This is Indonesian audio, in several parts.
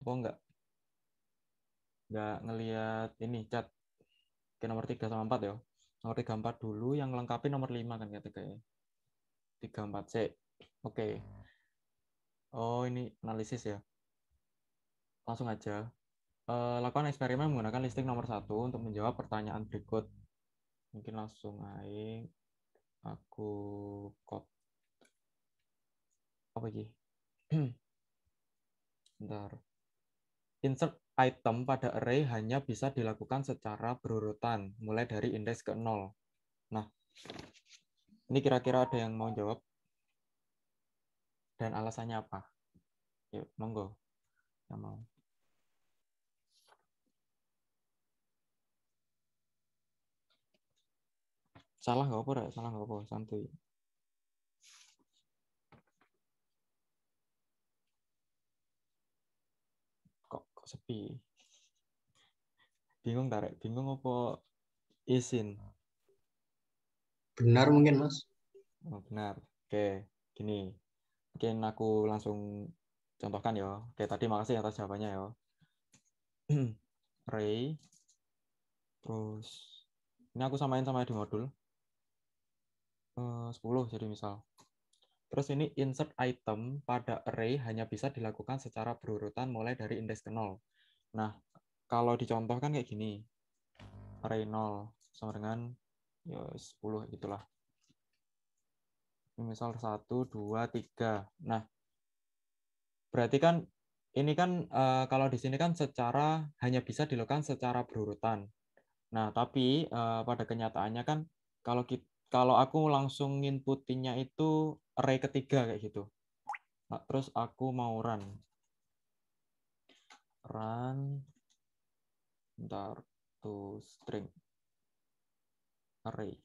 Apa enggak ngelihat ini chat ke nomor 3 sama 4 ya. Nomor 3 4 dulu, yang lengkapi nomor 5 kan kayaknya. 3 4 C. Oke. Oh, ini analisis ya. Langsung aja. Lakukan eksperimen menggunakan listing nomor 1 untuk menjawab pertanyaan berikut. Mungkin langsung aja aku code. Apa ini? Bentar. Insert item pada array hanya bisa dilakukan secara berurutan, mulai dari indeks ke 0. Nah, ini kira-kira ada yang mau jawab? Dan alasannya apa? Yuk, monggo. Yang mau. Salah nggak apa, Rek? Salah nggak apa, santuy. Kok sepi? Bingung, Rek? Bingung apa izin? Benar mungkin, Mas. Oh, benar. Oke, gini. Mungkin aku langsung contohkan ya. Oke, tadi makasih atas jawabannya ya. Array, terus ini aku samain sama di modul 10 jadi misal. Terus ini insert item pada array hanya bisa dilakukan secara berurutan mulai dari indeks ke 0. Nah, kalau dicontohkan kayak gini. Array 0 sama dengan ya 10 itulah. Ini misal 1, 2, 3. Nah, berarti kan ini kan kalau di sini kan secara hanya bisa dilakukan secara berurutan. Nah, tapi pada kenyataannya kan kalau aku langsung inputinnya itu array ketiga kayak gitu. Nah, terus aku mau run bentar to string array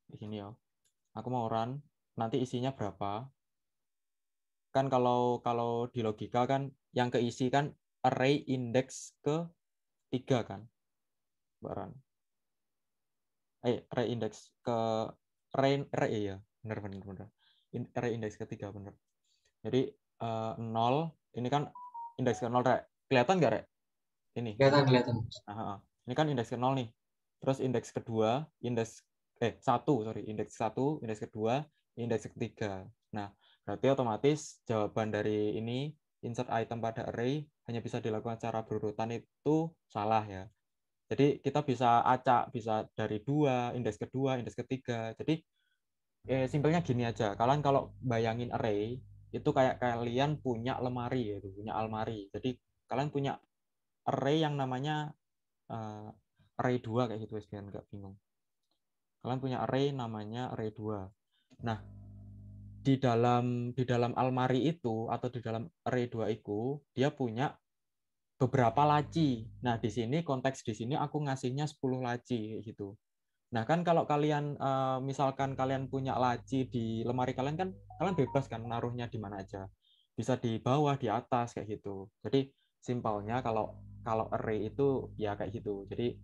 di sini ya. Aku mau run, nanti isinya berapa? Kan kalau di logika kan yang keisi kan array indeks ke 3 kan, Mbak Ran. Array indeks ke array ya, benar. Array indeks ketiga benar. Jadi 0 ini kan indeks ke 0, Rek. Kelihatan nggak, Rek? Ini. Kelihatan, Mas. Ini kan indeks ke 0 nih. Terus indeks kedua, indeks 1, indeks kedua, indeks ketiga. Nah, berarti otomatis jawaban dari ini insert item pada array hanya bisa dilakukan secara berurutan itu salah ya. Jadi kita bisa acak, bisa dari 2, indeks kedua, indeks ketiga. Jadi simpelnya gini aja. Kalian kalau bayangin array itu kayak kalian punya lemari ya, punya almari. Jadi kalian punya array yang namanya array 2 kayak gitu biar nggak bingung. Kalian punya array namanya array 2. Nah, di dalam almari itu atau di dalam array 2 itu dia punya beberapa laci. Nah, di sini konteks di sini aku ngasihnya 10 laci kayak gitu. Nah, kan kalau kalian misalkan kalian punya laci di lemari kalian kan kalian bebas kan naruhnya di mana aja. Bisa di bawah, di atas kayak gitu. Jadi simpelnya kalau kalau array itu ya kayak gitu. Jadi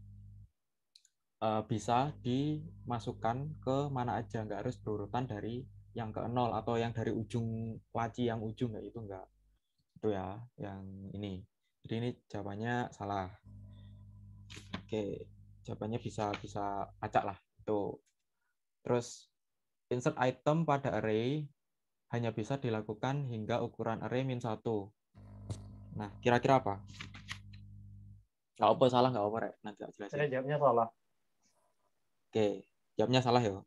bisa dimasukkan ke mana aja, nggak harus berurutan dari yang ke 0 atau yang dari ujung laci yang ujung nggak itu nggak. Itu ya yang ini. Jadi ini jawabannya salah. Oke, jawabannya bisa bisa acak lah itu. Terus insert item pada array hanya bisa dilakukan hingga ukuran array -1. Nah, kira-kira apa? Nggak apa salah, nggak apa, Rek. Nanti tak jelasin. Saya jawabnya salah. Oke, jawabnya salah ya.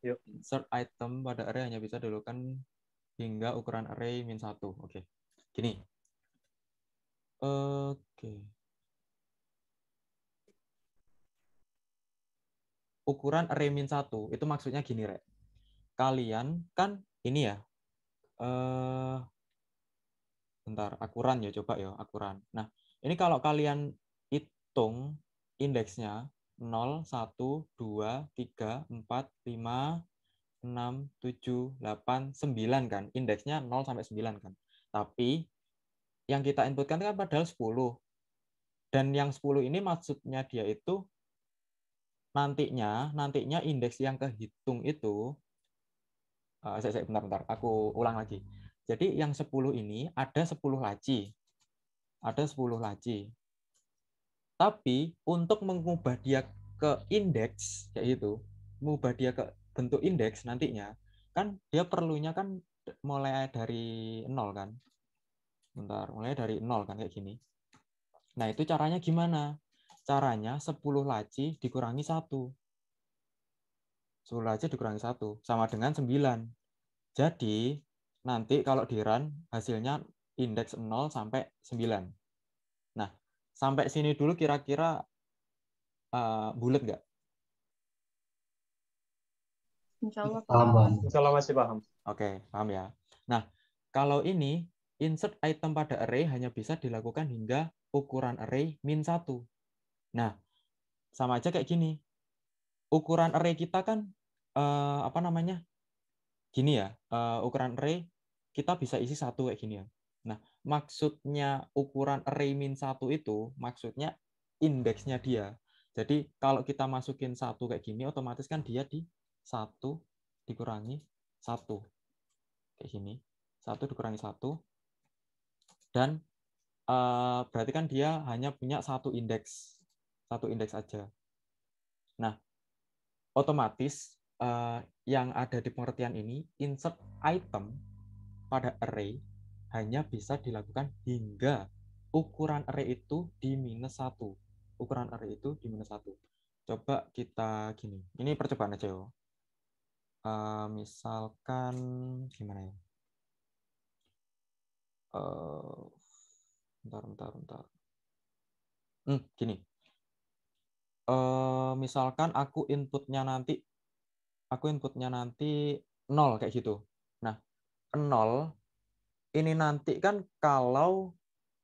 Yuk. Insert item pada array hanya bisa dilakukan hingga ukuran array -1. Oke. Gini. Oke. Ukuran array -1 itu maksudnya gini, Rek. Kalian kan ini ya. Bentar, akuran ya, coba ya, akuran. Nah, ini kalau kalian hitung indeksnya 0, 1, 2, 3, 4, 5, 6, 7, 8, 9 kan. Indeksnya 0 sampai 9 kan. Tapi yang kita inputkan kan padahal 10. Dan yang 10 ini maksudnya dia itu nantinya indeks yang kehitung itu bentar, aku ulang lagi. Jadi yang 10 ini ada 10 laci. ada 10 laci. Tapi untuk mengubah dia ke indeks kayak gitu, mengubah dia ke bentuk indeks nantinya, kan dia perlunya kan mulai dari 0 kan. Bentar, mulai dari 0 kan kayak gini. Nah, itu caranya gimana? Caranya 10 laci dikurangi 1. 10 laci dikurangi 1 sama dengan 9. Jadi, nanti kalau di run hasilnya indeks 0 sampai 9. Nah, sampai sini dulu kira-kira bulat nggak? Insya Allah Paham, paham. paham. Insya Allah masih paham. Oke, paham ya. Nah, kalau ini insert item pada array hanya bisa dilakukan hingga ukuran array -1. Nah, sama aja kayak gini. Ukuran array kita kan apa namanya? Gini ya, ukuran array kita bisa isi 1 kayak gini ya. Nah, maksudnya ukuran array -1 itu maksudnya indeksnya dia. Jadi kalau kita masukin 1 kayak gini, otomatis kan dia di 1 dikurangi 1. Kayak gini. 1 dikurangi 1. Dan berarti kan dia hanya punya 1 indeks. 1 indeks aja. Nah, otomatis yang ada di pengertian ini, insert item pada array hanya bisa dilakukan hingga ukuran array itu di -1. Ukuran array itu di -1. Coba kita gini. Ini percobaan aja ya. Misalkan gimana ya? Bentar. Gini. Misalkan aku inputnya nanti 0 kayak gitu. Nah, 0 ini nanti kan kalau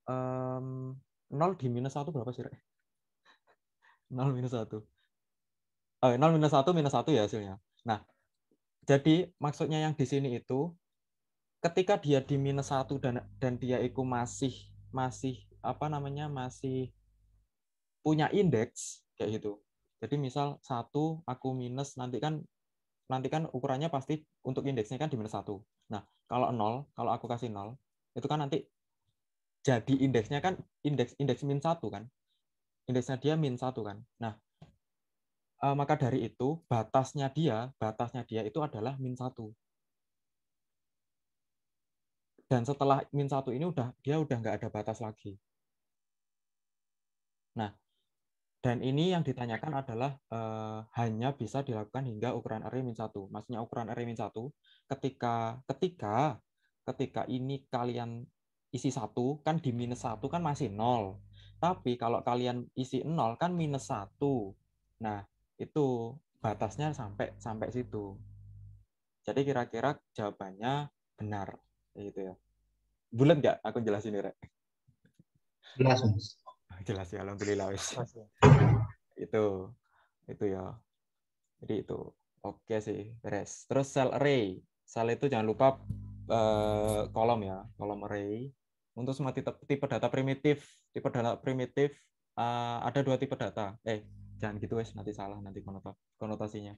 0 di -1 berapa sih, Rek? 0 -1. 0 -1 ya hasilnya. Nah, jadi maksudnya yang di sini itu ketika dia di -1 dan dia itu masih apa namanya? Masih punya indeks kayak gitu. Jadi misal 1 aku minus nanti kan ukurannya pasti untuk indeksnya kan di -1. Nah, kalau 0, kalau aku kasih 0, itu kan nanti jadi indeksnya kan indeks -1 kan. Indeksnya dia -1 kan. Nah, maka dari itu batasnya dia itu adalah -1. Dan setelah -1 ini dia udah nggak ada batas lagi. Nah, dan ini yang ditanyakan adalah hanya bisa dilakukan hingga ukuran array -1. Maksudnya ukuran array -1 ketika ini kalian isi 1 kan di -1 kan masih 0. Tapi kalau kalian isi 0 kan -1. Nah, itu batasnya sampai situ. Jadi kira-kira jawabannya benar gitu ya. Bulat nggak aku jelasin ini, Rek? Jelas, Mas. Jelas ya, alhamdulillah wis. Itu ya. Jadi itu oke sih, beres. Terus cell array. Cell itu jangan lupa kolom ya, kolom array. Untuk semua tipe data primitif, ada 2 tipe data. Jangan gitu wes, nanti salah nanti konotasinya.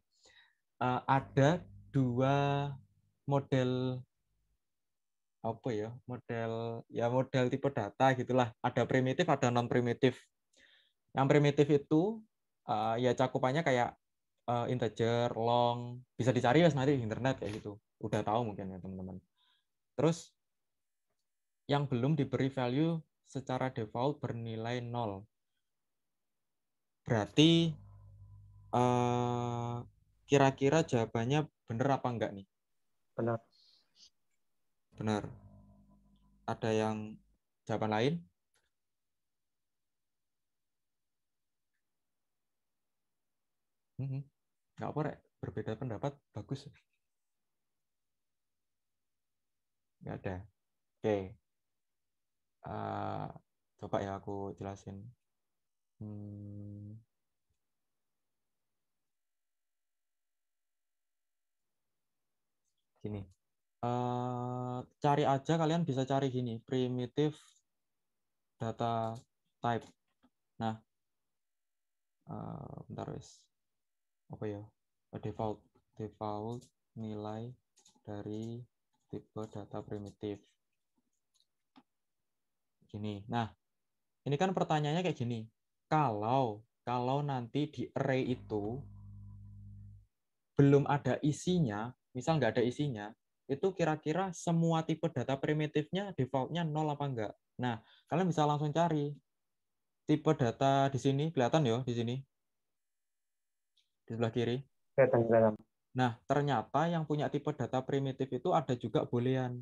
Ada 2 model apa ya? Model tipe data gitulah. Ada primitif, ada non primitif. Yang primitif itu ya cakupannya kayak integer, long, bisa dicari ya nanti di internet kayak gitu. Udah tahu mungkin ya teman-teman. Terus yang belum diberi value secara default bernilai 0. Berarti kira-kira jawabannya benar apa enggak nih? Benar. Benar. Ada yang jawaban lain? Nggak apa, Rek. Berbeda pendapat, bagus. Nggak ada. Oke. Coba ya aku jelasin. Gini. Cari aja, kalian bisa cari gini, primitive data type. Nah, bentar wes. Apa ya? Default nilai dari tipe data primitif. Gini. Nah, ini kan pertanyaannya kayak gini. Kalau nanti di array itu belum ada isinya, misal nggak ada isinya, itu kira-kira semua tipe data primitifnya default-nya 0 apa enggak? Nah, kalian bisa langsung cari tipe data di sini, kelihatan ya di sini, di sebelah kiri. Kelihatan. Nah, ternyata yang punya tipe data primitif itu ada juga boolean,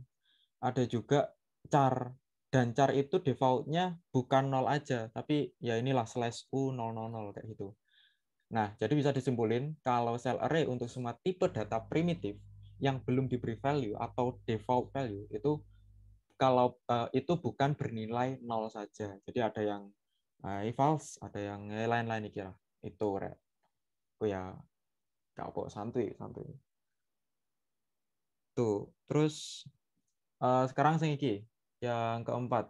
ada juga char. Dan char itu default-nya bukan 0 aja, tapi ya inilah /u000 kayak gitu. Nah, jadi bisa disimpulin kalau cell array untuk semua tipe data primitif yang belum diberi value atau default value itu kalau itu bukan bernilai 0 saja. Jadi ada yang false, ada yang lain-lain kira. Itu rek. Oh ya, kapok santuy. Tuh, terus sekarang sing iki yang keempat.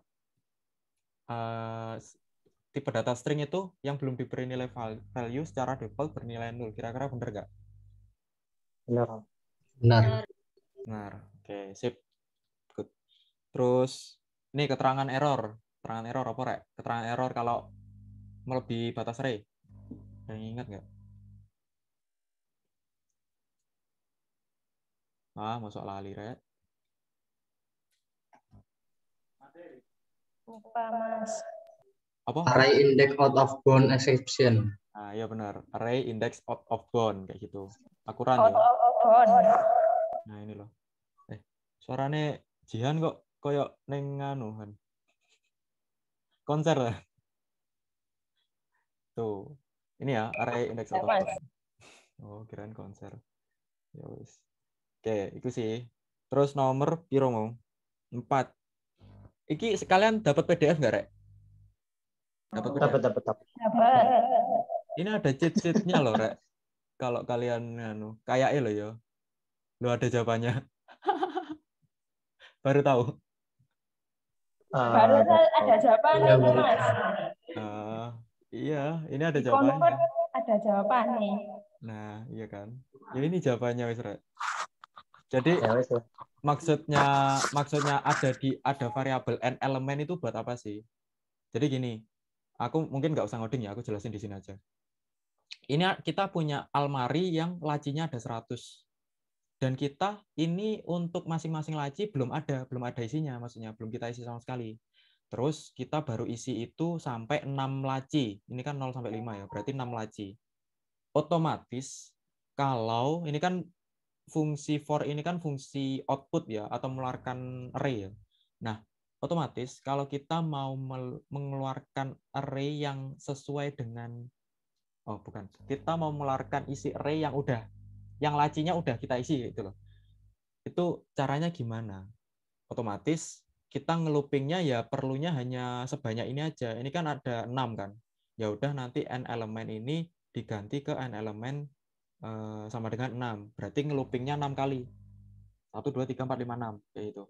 Tipe data string itu yang belum diberi nilai value secara default bernilai 0. Kira-kira benar nggak? Benar. Benar. Oke, sip. Good. Terus ini keterangan error. Keterangan error apa rek? Keterangan error kalau melebihi batas array. Yang ingat nggak? Masuk lali rek. Lupa, Mas. Apa? Array index out of bound exception. Nah, ya benar. Array index out of bound kayak gitu. Akuran ya. Nah, ini loh. Suaranya Jihan kok koyok neng anuhan. Konser lah. Tuh. Ini ya, array index out of bound. Oh, kirain konser. Ya wis. Oke, itu sih. Terus nomor piro mau? 4. Iki sekalian dapat PDF nggak, Rek? Dapat PDF. Dapat. Ini ada cheat-sheet-nya loh, Rek. Kalau kalian kayaknya loh ya. Lo ada jawabannya. Baru tahu. Baru ada jawabannya, Mas. Iya, ini ada jawabannya. Ada jawabannya. Nah, iya kan. Ya ini jawabannya, wis, Rek. Jadi Ya, wis. maksudnya ada variabel n elemen itu buat apa sih? Jadi gini, aku mungkin nggak usah ngoding ya, aku jelasin di sini aja. Ini kita punya almari yang lacinya ada 100. Dan kita ini untuk masing-masing laci belum ada isinya, maksudnya belum kita isi sama sekali. Terus kita baru isi itu sampai 6 laci. Ini kan 0 sampai 5 ya, berarti 6 laci. Otomatis kalau ini kan fungsi for ini kan fungsi output ya, atau mengeluarkan array ya. Nah, otomatis kalau kita mau mengeluarkan array yang sesuai dengan kita mau mengeluarkan isi array yang lacinya udah kita isi gitu loh. Itu caranya gimana? Otomatis kita ngeloopingnya ya perlunya hanya sebanyak ini aja. Ini kan ada 6 kan. Ya udah nanti n elemen ini diganti ke n elemen sama dengan 6. Berarti ngeloopingnya 6 kali. 1, 2, 3, 4, 5, 6 kayak gitu.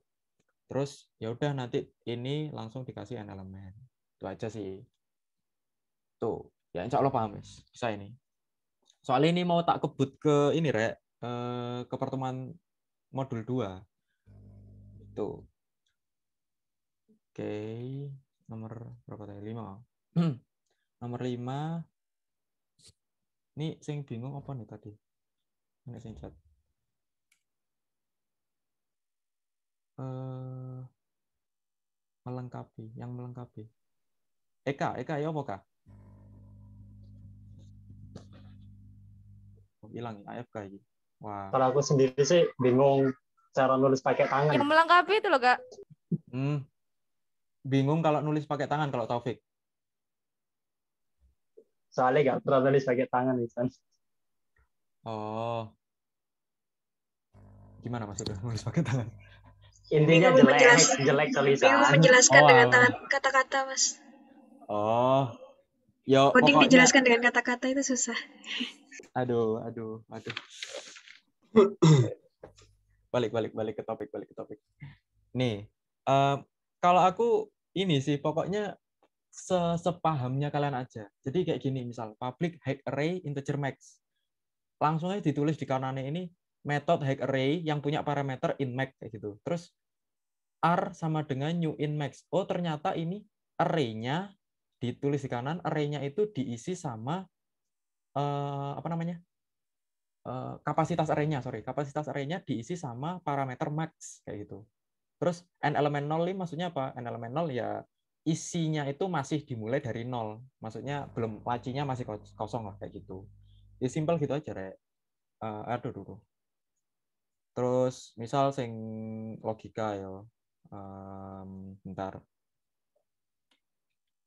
Terus ya udah nanti ini langsung dikasih n elemen. Itu aja sih. Tuh, ya insya Allah paham, Mas. Bisa ini. Soalnya ini mau tak kebut ke ini, Rek. Ke pertemuan modul 2. Itu. Oke. Nomor berapa tadi? 5. Nomor 5. Ini sing bingung apa nih tadi? Ini sing chat. Melengkapi, yang melengkapi. Eka ya apa Kak? Hilang ya, AFK ini. Wah. Kalau aku sendiri sih bingung cara nulis pakai tangan. Yang melengkapi itu loh, Kak. Bingung kalau nulis pakai tangan kalau Taufik. Soalnya nggak pernah nulis pakai tangan, misalnya. Oh. Gimana maksudnya nulis pakai tangan? Intinya jelek tulisan. Bingung menjelaskan dengan kata-kata, Mas. Oh. Yo, Coding pokoknya dijelaskan dengan kata-kata itu susah. Aduh. Balik ke topik. Nih, kalau aku ini sih pokoknya sepahamnya kalian aja. Jadi kayak gini, misal public high array integer max. Langsung aja ditulis di kanannya ini method high array yang punya parameter in max kayak gitu. Terus R sama dengan new in max. Oh, ternyata ini array-nya ditulis di kanan, array-nya itu diisi sama apa namanya? Kapasitas array-nya, kapasitas array-nya diisi sama parameter max kayak gitu. Terus n elemen 0 ini maksudnya apa? N elemen 0 ya isinya itu masih dimulai dari 0. Maksudnya belum lacinya masih kosong lah kayak gitu. Ya simpel gitu aja, Rek. Aduh. Terus misal sing logika ya. Bentar.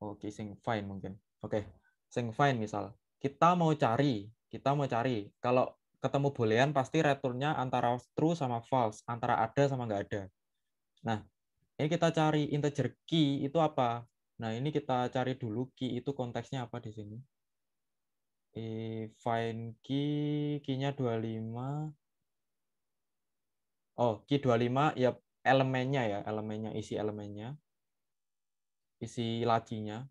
Oke, sing fine mungkin. Oke, sing fine misal. Kita mau cari kalau ketemu boolean pasti return-nya antara true sama false, antara ada sama nggak ada. Nah, ini kita cari integer key itu apa? Nah, ini kita cari dulu key itu konteksnya apa di sini. Find key-nya 25. Oh, key 25 ya elemennya, isi elemennya. Isi lacinya.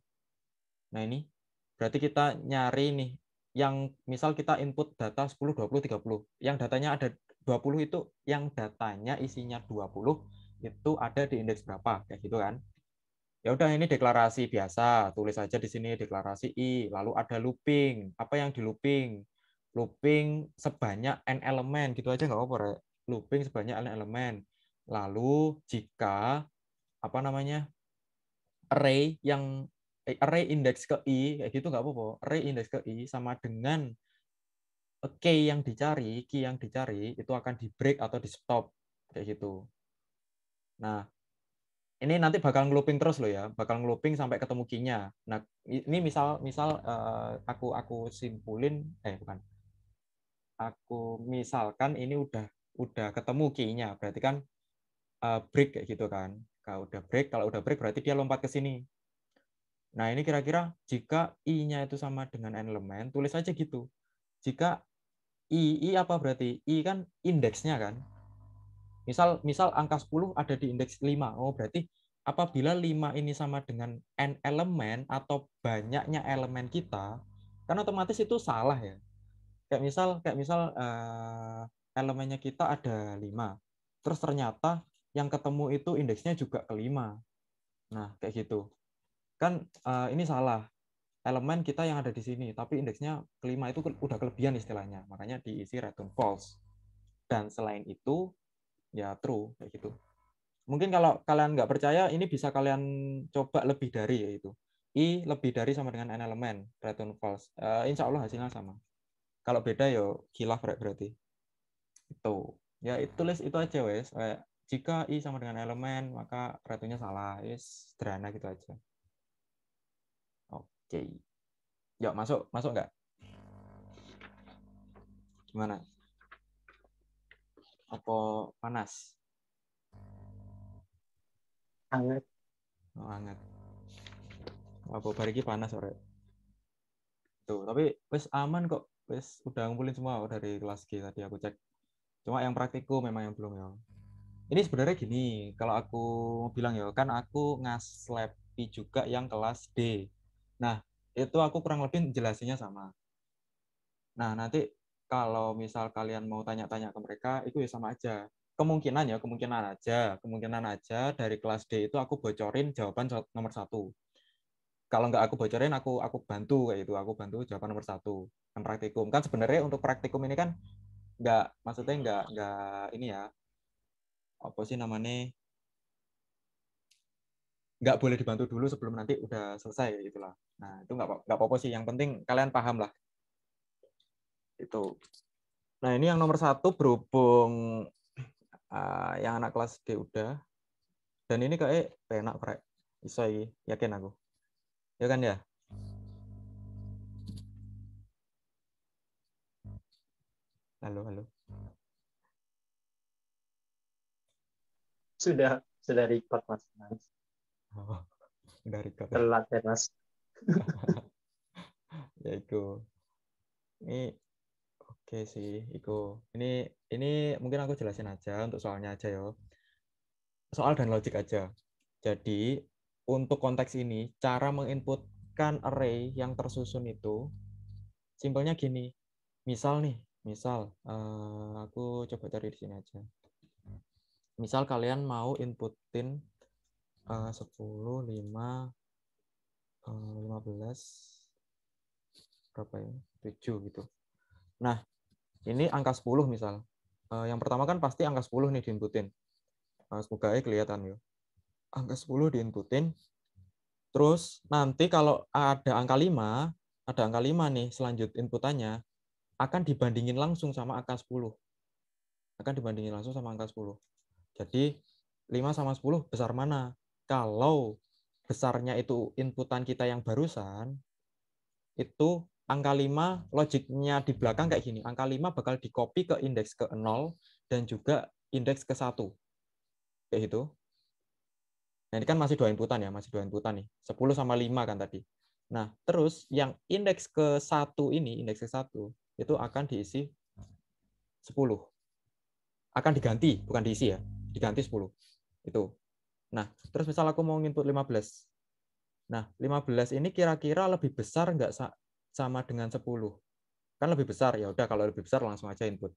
Nah, ini berarti kita nyari nih yang misal kita input data 10, 20, 30. Yang datanya ada 20 itu yang datanya isinya 20 itu ada di indeks berapa kayak gitu kan. Ya udah ini deklarasi biasa, tulis aja di sini deklarasi I, lalu ada looping. Apa yang di looping? Looping sebanyak n elemen gitu aja nggak apa-apa, Rek. Looping sebanyak n elemen. Lalu jika apa namanya? Array index ke I kayak gitu nggak apa-apa. Array index ke I sama dengan key yang dicari itu akan di break atau di stop kayak gitu. Nah, ini nanti bakal ngelooping terus loh ya, bakal ngelooping sampai ketemu key-nya. Nah, ini misal aku simpulin bukan. Aku misalkan ini udah ketemu key-nya, berarti kan break kayak gitu kan. Kalau udah break berarti dia lompat ke sini. Nah, ini kira-kira jika I-nya itu sama dengan n elemen, tulis aja gitu. Jika I apa berarti? I kan indeksnya kan. Misal angka 10 ada di indeks 5. Oh, berarti apabila 5 ini sama dengan n elemen atau banyaknya elemen kita, kan otomatis itu salah ya. Kayak misal elemennya kita ada 5. Terus ternyata yang ketemu itu indeksnya juga ke 5. Nah, kayak gitu. Kan ini salah. Elemen kita yang ada di sini, tapi indeksnya kelima itu udah kelebihan istilahnya. Makanya diisi return false. Dan selain itu, ya true, kayak gitu. Mungkin kalau kalian nggak percaya, ini bisa kalian coba lebih dari, yaitu I lebih dari sama dengan n elemen, return false. Insya Allah hasilnya sama. Kalau beda, yo khilaf berarti. Itu. Ya, tulis itu aja, wes. Jika I sama dengan elemen, maka returnnya salah. Yes, sederhana gitu aja. Oke. Yuk, masuk nggak? Gimana? Apa panas? Hangat. Oh, hangat. Apa bariki panas sore. Tuh, tapi wes aman kok. Wes udah ngumpulin semua dari kelas G tadi aku cek. Cuma yang praktikum memang yang belum ya. Ini sebenarnya gini, kalau aku mau bilang ya, kan aku ngaslepi juga yang kelas D. Nah, itu aku kurang lebih jelasinnya sama. Nah, nanti kalau misal kalian mau tanya-tanya ke mereka, itu ya sama aja. Kemungkinan aja dari kelas D itu aku bocorin jawaban nomor 1. Kalau nggak aku bocorin, aku bantu kayak itu. Aku bantu jawaban nomor 1 yang praktikum. Kan sebenarnya untuk praktikum ini kan maksudnya nggak ini ya, apa sih namanya, nggak boleh dibantu dulu sebelum nanti udah selesai gitulah. Nah, itu nggak apa-apa sih. Yang penting kalian paham lah. Itu. Nah, ini yang nomor 1 berhubung yang anak kelas D udah. Dan ini kayak enak, Prek. Bisa yakin aku. Ya kan ya? Halo. Sudah record, Mas. Oh, udah record. Telat ya, Mas. Ya itu. Ini oke sih, Iko. Ini mungkin aku jelasin aja untuk soalnya aja ya. Soal dan logik aja. Jadi, untuk konteks ini, cara menginputkan array yang tersusun itu simpelnya gini. Misal aku coba cari di sini aja. Misal kalian mau inputin 10, 5, 15, 15 berapa ya? 7 gitu. Nah, ini angka 10 misal. Yang pertama kan pasti angka 10 nih diinputin. Semoga kelihatan ya. Angka 10 diinputin. Terus nanti kalau ada angka 5 nih selanjut inputannya akan dibandingin langsung sama angka 10. Akan dibandingin langsung sama angka 10. Jadi 5 sama 10 besar mana? Kalau besarnya itu inputan kita yang barusan, itu angka 5 logiknya di belakang kayak gini. Angka 5 bakal di-copy ke indeks ke 0 dan juga indeks ke 1. Kayak gitu. Nah, ini kan masih 2 inputan ya, masih 2 inputan nih. 10 sama 5 kan tadi. Nah, terus yang indeks ke 1 ini, indeks ke 1, itu akan diisi 10. Akan diganti, bukan diisi ya. Diganti 10. Itu. Nah, terus misal aku mau input 15. Nah, 15 ini kira-kira lebih besar nggak sama dengan 10? Kan lebih besar, ya udah kalau lebih besar langsung aja input.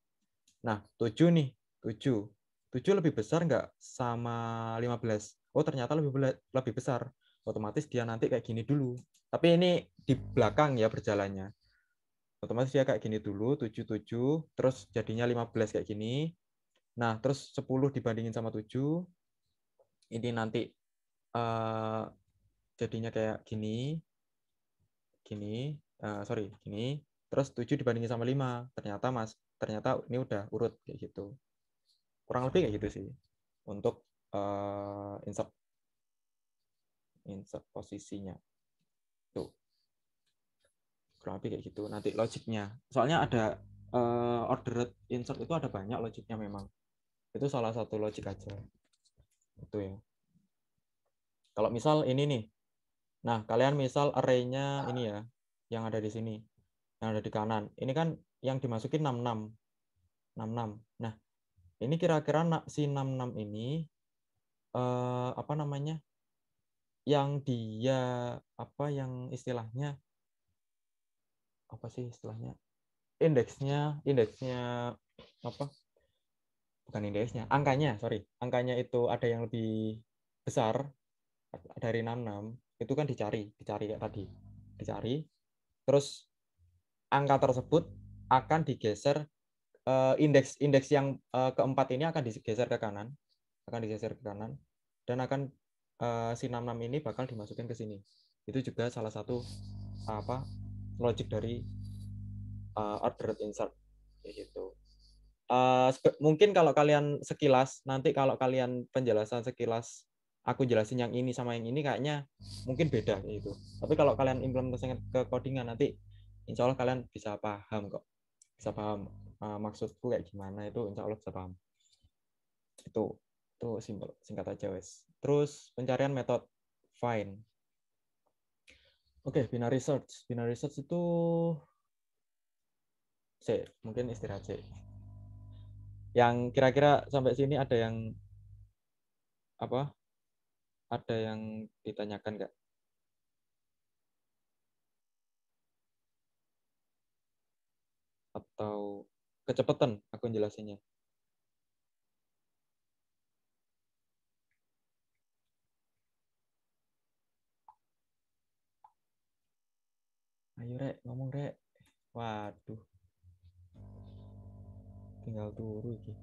Nah, 7 nih, 7. 7 lebih besar nggak sama 15? Oh, ternyata lebih besar. Otomatis dia nanti kayak gini dulu. Tapi ini di belakang ya berjalannya. Otomatis dia kayak gini dulu, 7, 7, terus jadinya 15 kayak gini. Nah, terus 10 dibandingin sama 7, ini nanti jadinya kayak gini, gini, gini. Terus 7 dibandingin sama 5. Ternyata ini udah urut kayak gitu. Kurang lebih kayak gitu sih. Untuk insert posisinya. Tuh. Kurang lebih kayak gitu. Nanti logiknya. Soalnya ada ordered insert itu ada banyak logiknya memang. Itu salah satu logik aja. Itu ya. Kalau misal ini nih. Nah, kalian misal array-nya ini ya, yang ada di sini. Yang ada di kanan. Ini kan yang dimasukin 66. 66. Nah, ini kira-kira si 66 ini apa namanya? Yang dia yang istilahnya apa sih istilahnya? Indeksnya apa? Bukan indeksnya, angkanya itu ada yang lebih besar dari 66, itu kan dicari kayak tadi. Dicari, terus angka tersebut akan digeser, indeks yang keempat ini akan digeser ke kanan, dan akan si 66 ini bakal dimasukin ke sini. Itu juga salah satu logic dari ordered insert kayak gitu. Mungkin kalau kalian sekilas, nanti kalau kalian penjelasan sekilas aku jelasin yang ini sama yang ini kayaknya mungkin beda kayak gitu. Tapi kalau kalian implementasikan ke codingan nanti insya Allah kalian bisa paham kok. Bisa paham maksudku kayak gimana, itu insya Allah bisa paham. Itu simpel, singkat aja wes. Terus pencarian metode find. Oke, binary search. Binary search itu mungkin istirahat sih. Yang kira-kira sampai sini ada yang ditanyakan nggak? Atau kecepatan aku jelasinnya? Ayo Rek, ngomong Rek. Waduh. Tinggal turu iki.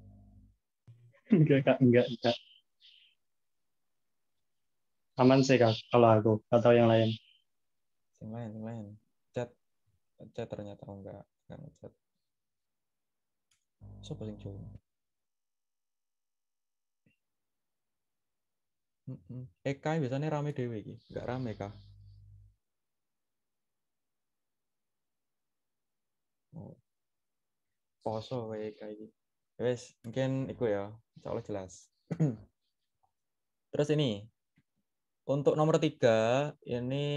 Enggak, Kak. Enggak. Aman sih, Kak, kalau aku. Atau yang lain. Yang lain. Chat ternyata enggak ngechat. Sopo sing join? Eka biasanya rame dewe iki. Enggak rame kah? Oh. Poso kayak Eka iki. Wes, mungkin iku ya. Insyaallah jelas. Terus ini untuk nomor 3 ini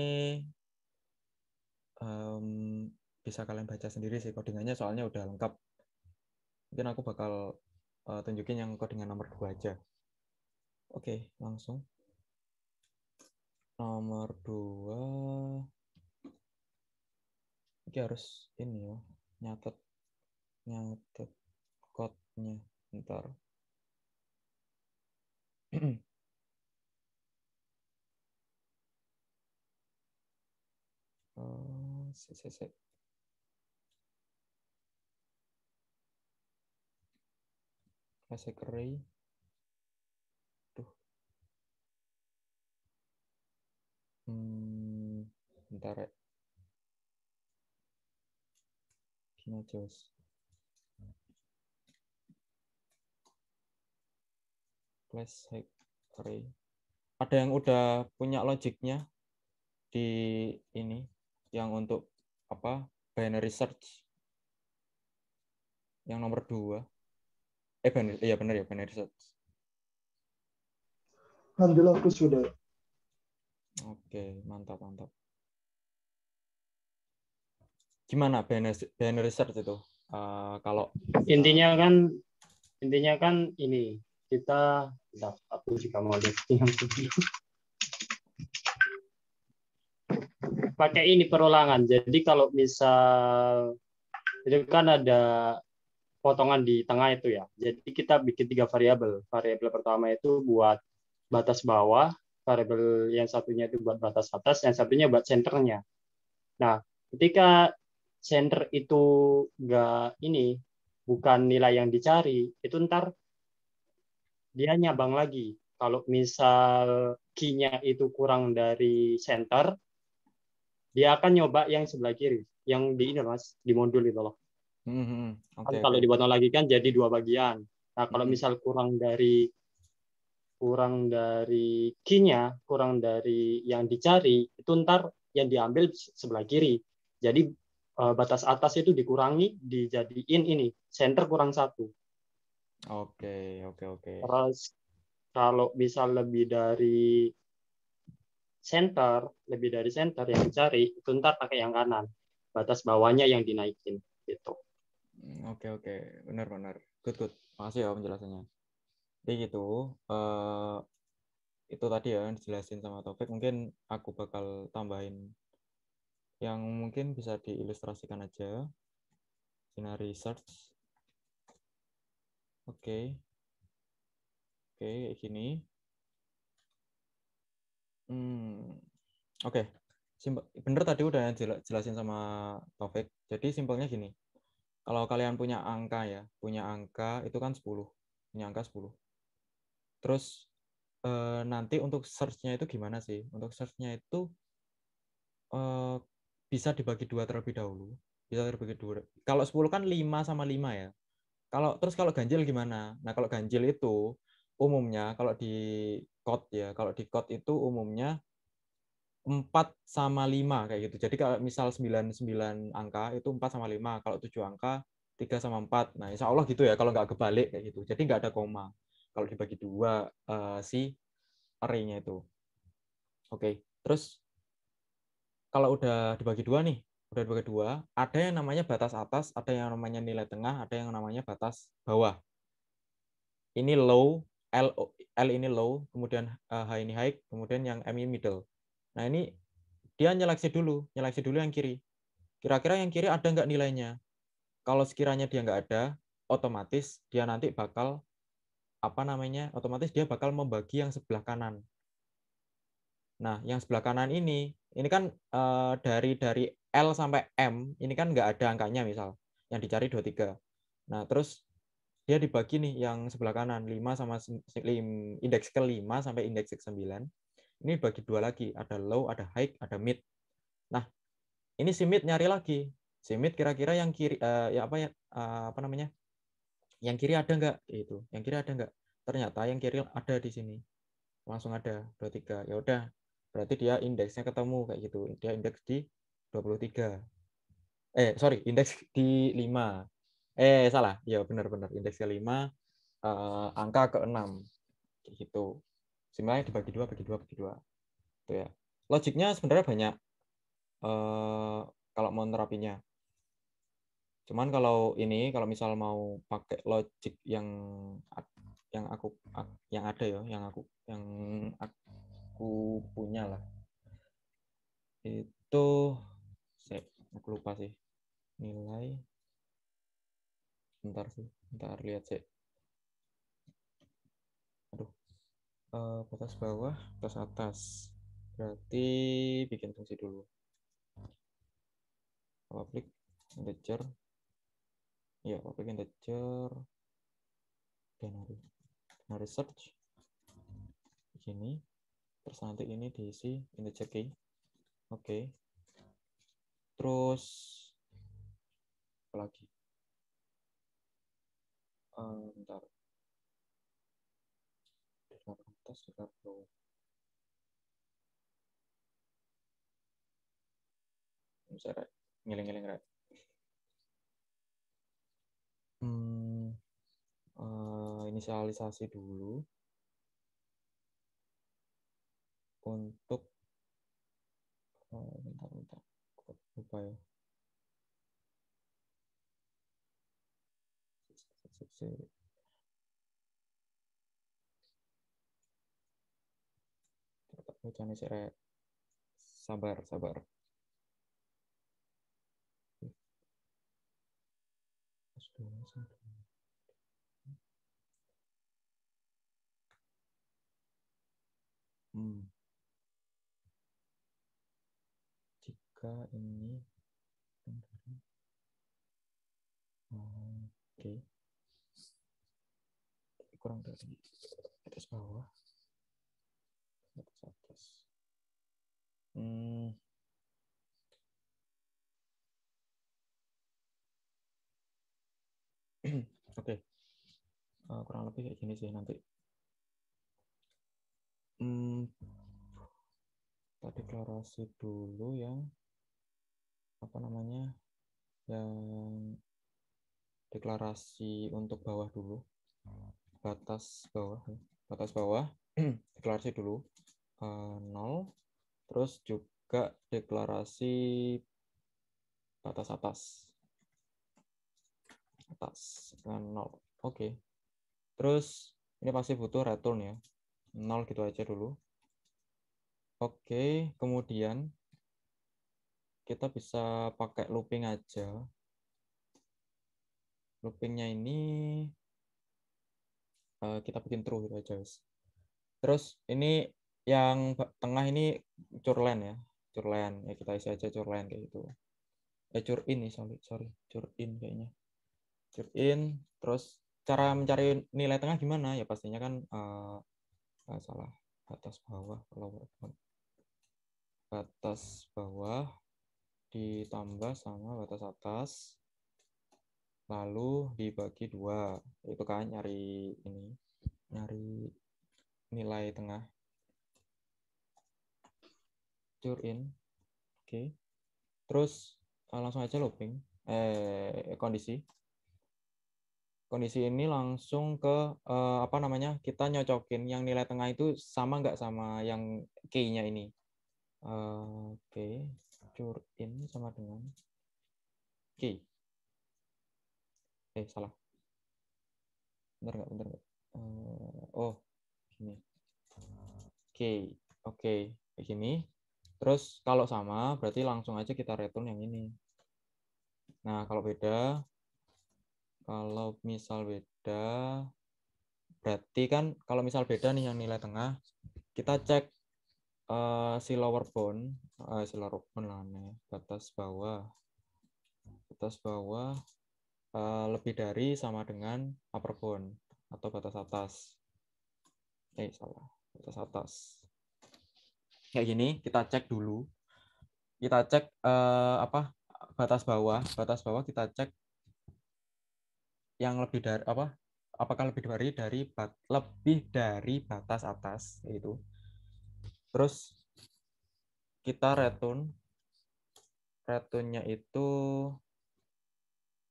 bisa kalian baca sendiri sih codingannya, soalnya udah lengkap. Mungkin aku bakal tunjukin yang codingan nomor 2 aja. Oke, langsung. Nomor 2. Oke, harus ini ya, nyatet code-nya. Bentar. Sik, sik, sik. Classic array. Tuh. Bentar ya. Gini aja, Mas. Classic array. Ada yang udah punya logiknya di ini yang untuk apa? Binary search. Yang nomor 2. Iya benar ya, binary search. Alhamdulillah aku sudah. Oke, mantap, mantap. Gimana binary search itu? Kalau Intinya kan ini kita aku juga mau lihat pakai ini perolangan. Jadi kalau misal itu kan ada potongan di tengah itu ya. Jadi kita bikin 3 variabel. Variabel pertama itu buat batas bawah, variabel yang satunya itu buat batas atas, yang satunya buat centernya. Nah, ketika center itu bukan nilai yang dicari, itu ntar dia nyabang lagi. Kalau misal key-nya itu kurang dari center, dia akan nyoba yang sebelah kiri, yang di ini Mas, di modul itu loh. Oke, Kalau dipotong lagi kan jadi 2 bagian. Nah, kalau misal kurang dari key-nya, kurang dari yang dicari, itu ntar yang diambil sebelah kiri. Jadi batas atas itu dikurangi, dijadiin ini, center kurang 1. Oke. Terus kalau misal lebih dari center yang dicari, itu ntar pakai yang kanan. Batas bawahnya yang dinaikin. Gitu. Oke. Benar. Good. Makasih ya penjelasannya. Jadi gitu. Itu tadi ya yang dijelasin sama Taufik. Mungkin aku bakal tambahin yang mungkin bisa diilustrasikan aja. Binary search. Oke, kayak gini. Oke. Bener tadi udah jelasin sama Taufik. Jadi simpelnya gini. Kalau kalian punya angka itu kan 10. Punya angka 10. Terus nanti untuk search-nya itu gimana sih? Untuk search-nya itu bisa dibagi 2 terlebih dahulu. Bisa terbagi 2. Kalau 10 kan 5 sama 5 ya. Kalau ganjil gimana? Nah, kalau ganjil itu umumnya kalau di code itu umumnya 4 sama 5 kayak gitu. Jadi kalau misal 9 angka itu 4 sama 5, kalau 7 angka 3 sama 4. Nah, insya Allah gitu ya kalau nggak kebalik kayak gitu. Jadi nggak ada koma. Kalau dibagi 2 si array-nya itu. Oke. Terus kalau udah dibagi 2 nih, ada yang namanya batas atas, ada yang namanya nilai tengah, ada yang namanya batas bawah. Ini low, L ini low, kemudian H ini high, kemudian yang M ini middle. Nah, ini dia nyeleksi dulu yang kiri. Kira-kira yang kiri ada nggak nilainya? Kalau sekiranya dia nggak ada, otomatis dia nanti bakal otomatis dia bakal membagi yang sebelah kanan. Nah, yang sebelah kanan ini kan dari L sampai M, ini kan nggak ada angkanya misal, yang dicari 23. Nah, terus dia dibagi nih yang sebelah kanan, 5 sama indeks ke-5 sampai indeks ke-9. Ini bagi 2 lagi, ada low, ada high, ada mid. Nah, ini si mid nyari lagi. Si mid kira-kira yang kiri yang kiri ada nggak? Itu. Yang kiri ada nggak? Ternyata yang kiri ada di sini. Langsung ada 23. Ya udah, berarti dia indeksnya ketemu kayak gitu. Dia indeks di 23. Indeks di 5. Salah. Ya benar-benar indeks ke-5, angka ke-6. Kayak gitu. Semuanya dibagi 2, bagi 2, bagi 2. Itu ya. Logiknya sebenarnya banyak kalau mau terapinya. Cuman kalau misal mau pakai logik yang ada ya, yang aku punya lah. Itu aku lupa sih. Nilai. Bentar lihat sih. Aduh. Batas bawah, batas atas. Berarti bikin fungsi dulu. public integer, ya public integer binary search begini, terus nanti ini diisi integer key. Oke. Terus apa lagi? Bentar. Misalnya ngiling-ngiling rek. Inisialisasi dulu untuk bentar. Lupa ya. Sabar. Jika ini oke. Kurang dari atas bawah. Atas. Oke. Kurang lebih kayak gini sih nanti. Kita deklarasi dulu yang apa namanya, yang deklarasi untuk bawah dulu, batas bawah deklarasi dulu 0, terus juga deklarasi batas atas dengan 0. Oke. Terus ini pasti butuh return ya, 0 gitu aja dulu. Oke, kemudian kita bisa pakai looping aja. Loopingnya ini kita bikin true gitu aja, guys. Terus ini yang tengah ini curlen ya, curlen ya, kita isi aja curlen kayak gitu. Curin nih, sorry, curin kayaknya. Curin. Terus cara mencari nilai tengah gimana? Ya pastinya kan nggak salah, batas bawah, batas bawah ditambah sama batas atas, lalu dibagi 2. Itu kan nyari nilai tengah. Curin. Oke. Terus langsung aja looping kondisi ini langsung ke apa namanya, kita nyocokin yang nilai tengah itu sama nggak sama yang key-nya ini. Oke, curin sama dengan key. Salah. Bentar nggak? Oh, gini. Oke, kayak gini. Terus kalau sama berarti langsung aja kita return yang ini. Nah, kalau misal beda, berarti kan kalau misal beda nih yang nilai tengah, kita cek si lower bound batas bawah lebih dari sama dengan upper bound atau batas atas. Batas atas. Kayak gini, kita cek dulu. Kita cek batas bawah kita cek yang lebih dari apakah lebih dari batas atas itu. Terus kita returnnya itu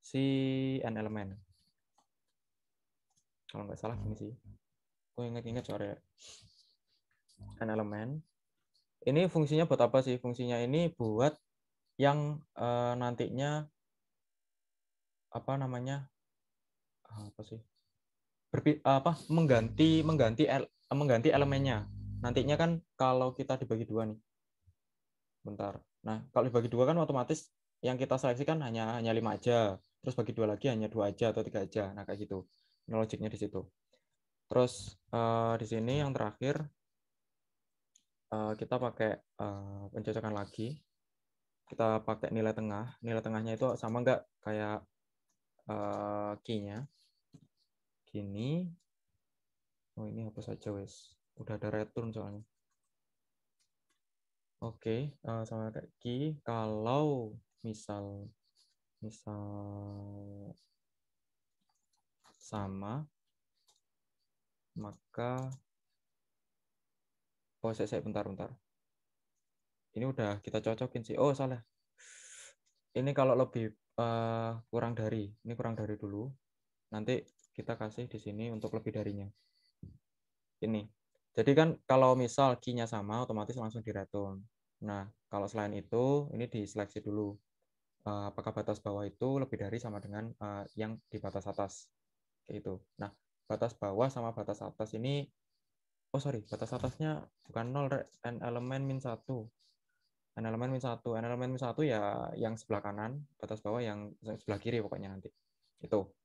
si n element. Kalau nggak salah gini sih. Gue ingat soalnya n element. Ini fungsinya buat apa sih? Fungsinya ini buat yang nantinya mengganti elemennya. Nantinya kan kalau kita dibagi 2 nih. Bentar. Nah, kalau dibagi 2 kan otomatis yang kita seleksikan hanya 5 aja. Terus bagi 2 lagi hanya 2 aja atau 3 aja. Nah, kayak gitu. Ini logiknya di situ. Terus di sini yang terakhir kita pakai pencocokan lagi. kita pakai nilai tengah. Nilai tengahnya itu sama nggak kayak key-nya. Gini. Oh, ini hapus saja wes. Udah ada return soalnya. Oke, sama kayak key. Kalau misal sama, maka saya bentar. Ini udah kita cocokin sih. Oh, salah. Ini kalau lebih kurang dari, ini kurang dari dulu. Nanti kita kasih di sini untuk lebih darinya. Ini. Jadi kan kalau misal key-nya sama, otomatis langsung di-return. Nah, kalau selain itu, ini diseleksi dulu. Apakah batas bawah itu lebih dari sama dengan yang di batas atas. Kayak itu. Nah, batas bawah sama batas atas ini, batas atasnya bukan 0, n elemen min 1. N elemen min 1. N elemen min 1 ya yang sebelah kanan, batas bawah yang sebelah kiri pokoknya nanti. Itu.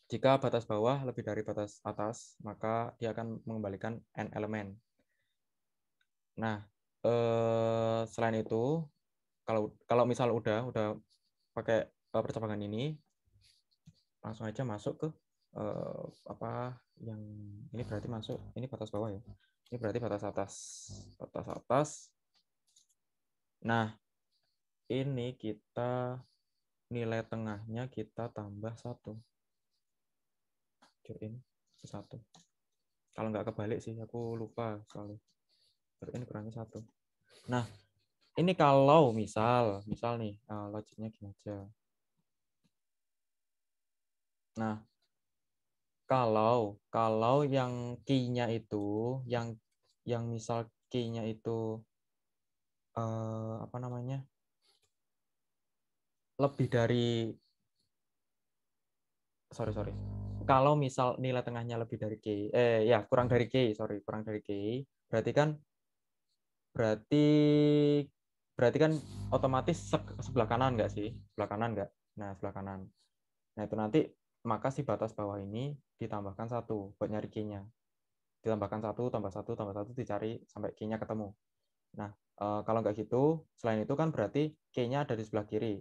Jika batas bawah lebih dari batas atas, maka dia akan mengembalikan n elemen. Nah, selain itu, kalau misal udah pakai percabangan ini, langsung aja masuk ke apa yang ini berarti masuk, ini batas bawah ya. Ini berarti batas atas. Nah, ini kita nilai tengahnya kita tambah 1. Join ke 1. Kalau nggak kebalik sih, aku lupa soalnya. Ini kurangnya 1. Nah, ini kalau misal nih, logiknya gini aja. Nah, kalau yang key-nya itu, yang misal key-nya itu apa namanya, lebih dari kalau misal nilai tengahnya lebih dari key, kurang dari key, berarti kan otomatis sebelah kanan nggak sih? Sebelah kanan nggak? Nah, sebelah kanan. Nah, itu nanti maka si batas bawah ini ditambahkan 1 buat nyari key-nya. Ditambahkan 1 tambah 1 tambah 1 dicari sampai key-nya ketemu. Nah, kalau nggak gitu, selain itu kan berarti key-nya ada di sebelah kiri.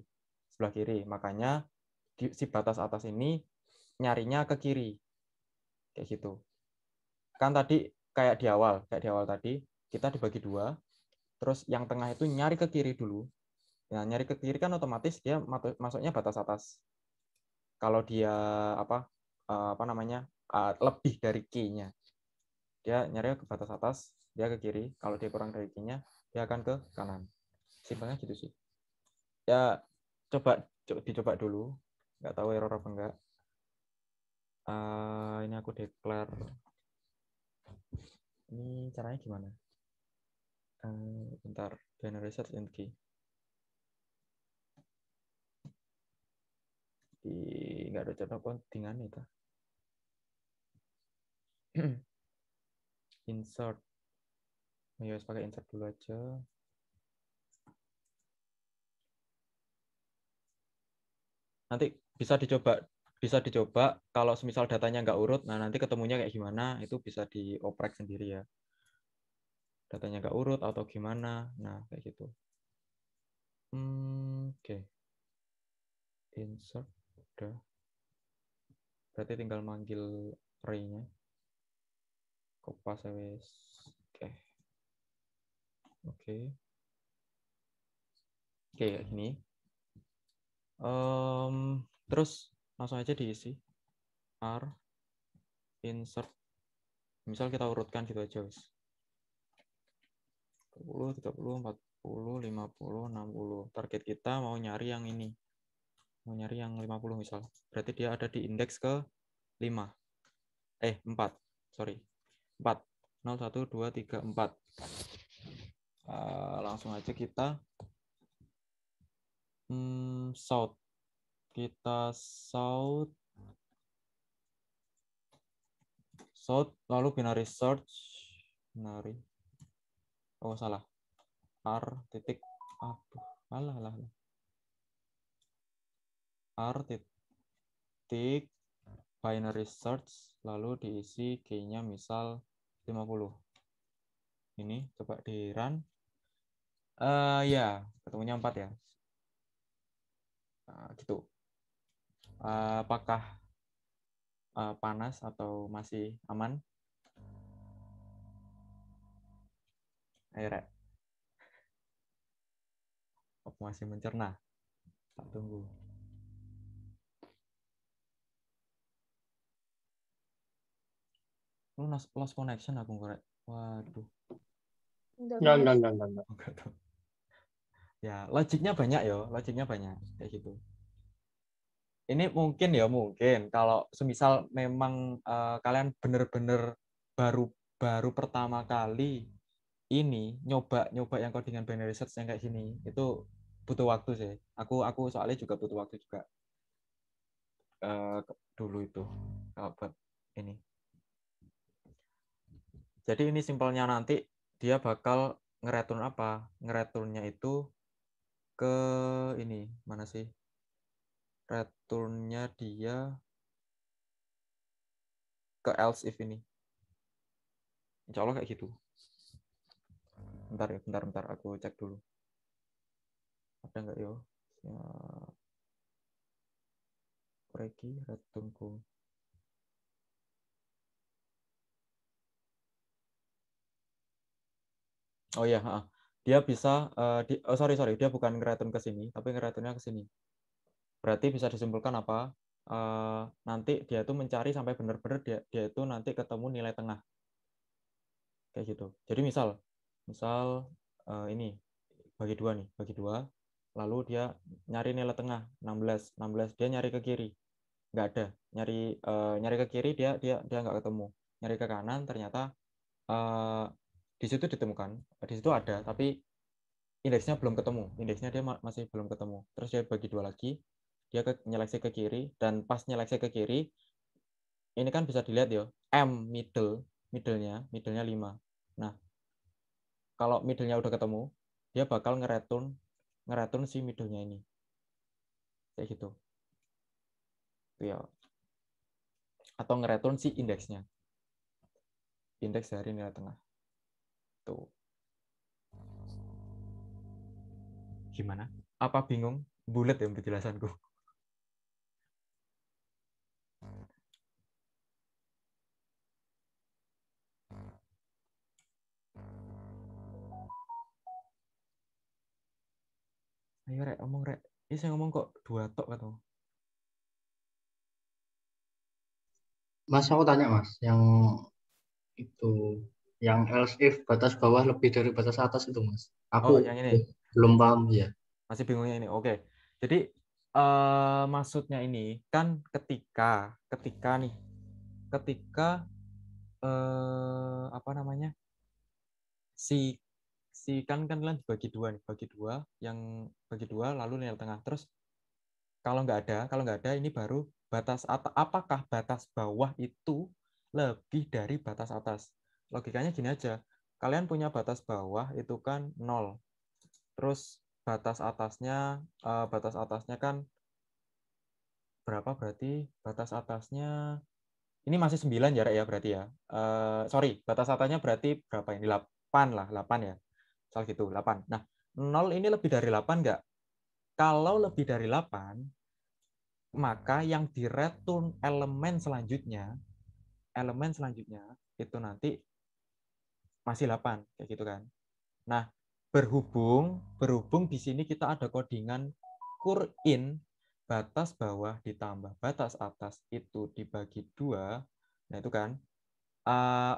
Sebelah kiri. Makanya si batas atas ini nyarinya ke kiri. Kayak gitu. Kan tadi kayak di awal tadi kita dibagi 2. Terus yang tengah itu nyari ke kiri dulu. Nah, nyari ke kiri kan otomatis dia masuknya batas atas. Kalau dia apa namanya lebih dari key-nya, dia nyari ke batas atas, dia ke kiri. Kalau dia kurang dari key-nya, dia akan ke kanan. Simpelnya gitu sih. Ya dicoba dulu. Nggak tahu error apa enggak. Ini aku declare. Ini caranya gimana? Bentar, binary search and key. Nggak ada contoh kontingan itu. Insert. Ya, pakai insert dulu aja. Nanti bisa dicoba kalau semisal datanya nggak urut, nah nanti ketemunya kayak gimana, itu bisa dioprek sendiri ya. Datanya nggak urut atau gimana, nah kayak gitu. Oke. Insert, udah. Berarti tinggal manggil array-nya. Kopas wes. Oke, kayak gini. Terus langsung aja diisi R insert, misal kita urutkan gitu aja wis. 30, 30, 40, 50, 60. Target kita mau nyari yang ini. Mau nyari yang 50 misal. Berarti dia ada di indeks ke 5. 4. Sorry. 4. 0, 1, 2, 3, 4. Langsung aja kita sort. Kita sort lalu binary search. Binary. Oh, salah. R titik. Alah. R titik binary search lalu diisi key-nya misal 50. Ini coba di run. Ya, ketemunya 4 ya. Gitu. Apakah panas atau masih aman? Ayo, Rek. Apa masih mencerna? Tak tunggu. Lu lost connection aku, Rek. Waduh. Enggak. Enggak tahu. Ya, logiknya banyak ya, logiknya banyak kayak gitu. Ini mungkin kalau semisal memang kalian bener-bener baru pertama kali ini nyoba yang codingan binary search yang kayak gini, itu butuh waktu sih. Aku soalnya juga butuh waktu juga dulu itu kalau buat ini. Jadi ini simpelnya nanti dia bakal ngereturn apa? Ngereturnnya itu ke ini mana sih? Returnnya dia ke else if ini. Insya Allah kayak gitu. Bentar aku cek dulu. Ada nggak yo? Ya, Regi returnku. Oh ya, dia bisa sorry dia bukan ngereturn ke sini, tapi ngereturnnya ke sini. Berarti bisa disimpulkan apa? Nanti dia itu mencari sampai benar-benar dia itu nanti ketemu nilai tengah. Kayak gitu. Jadi misal ini bagi dua, lalu dia nyari nilai tengah 16, dia nyari ke kiri, nggak ada, nyari ke kiri dia nggak ketemu, nyari ke kanan ternyata di situ ditemukan, di situ ada, tapi indeksnya belum ketemu, indeksnya dia masih belum ketemu, terus dia bagi dua lagi, dia nyeleksi ke kiri, dan pas nyeleksi ke kiri ini kan bisa dilihat ya, M middle-nya 5. Nah, kalau middle-nya udah ketemu, dia bakal ngereturn si middle-nya ini. Kayak gitu. Ya. Atau ngereturn si indeksnya. Indeks dari nilai tengah. Tuh. Gimana? Apa bingung? Bulat ya penjelasanku. Ayo Rek, ngomong Rek. Ini saya ngomong kok 2 tok katanya. Mas, aku tanya Mas, yang itu, yang else if batas bawah lebih dari batas atas itu Mas. Oh, Aku yang ini. belum paham ya. Masih bingungnya ini. Oke. Jadi maksudnya ini kan ketika apa namanya? Si kan kalian dibagi dua nih, bagi dua lalu nilai tengah. Terus kalau nggak ada ini baru batas atas. Apakah batas bawah itu lebih dari batas atas? Logikanya gini aja. Kalian punya batas bawah itu kan 0. Terus batas atasnya kan berapa berarti? Batas atasnya ini masih 9 ya, Rek, ya berarti ya. Sorry, batas atasnya berarti berapa ini? 8 lah, 8 ya. Soal gitu, 8. Nah, 0 ini lebih dari 8 nggak? Kalau lebih dari 8, maka yang direturn elemen selanjutnya itu nanti masih 8 kayak gitu kan. Nah, berhubung di sini kita ada codingan CURIN batas bawah ditambah batas atas itu dibagi 2. Nah, itu kan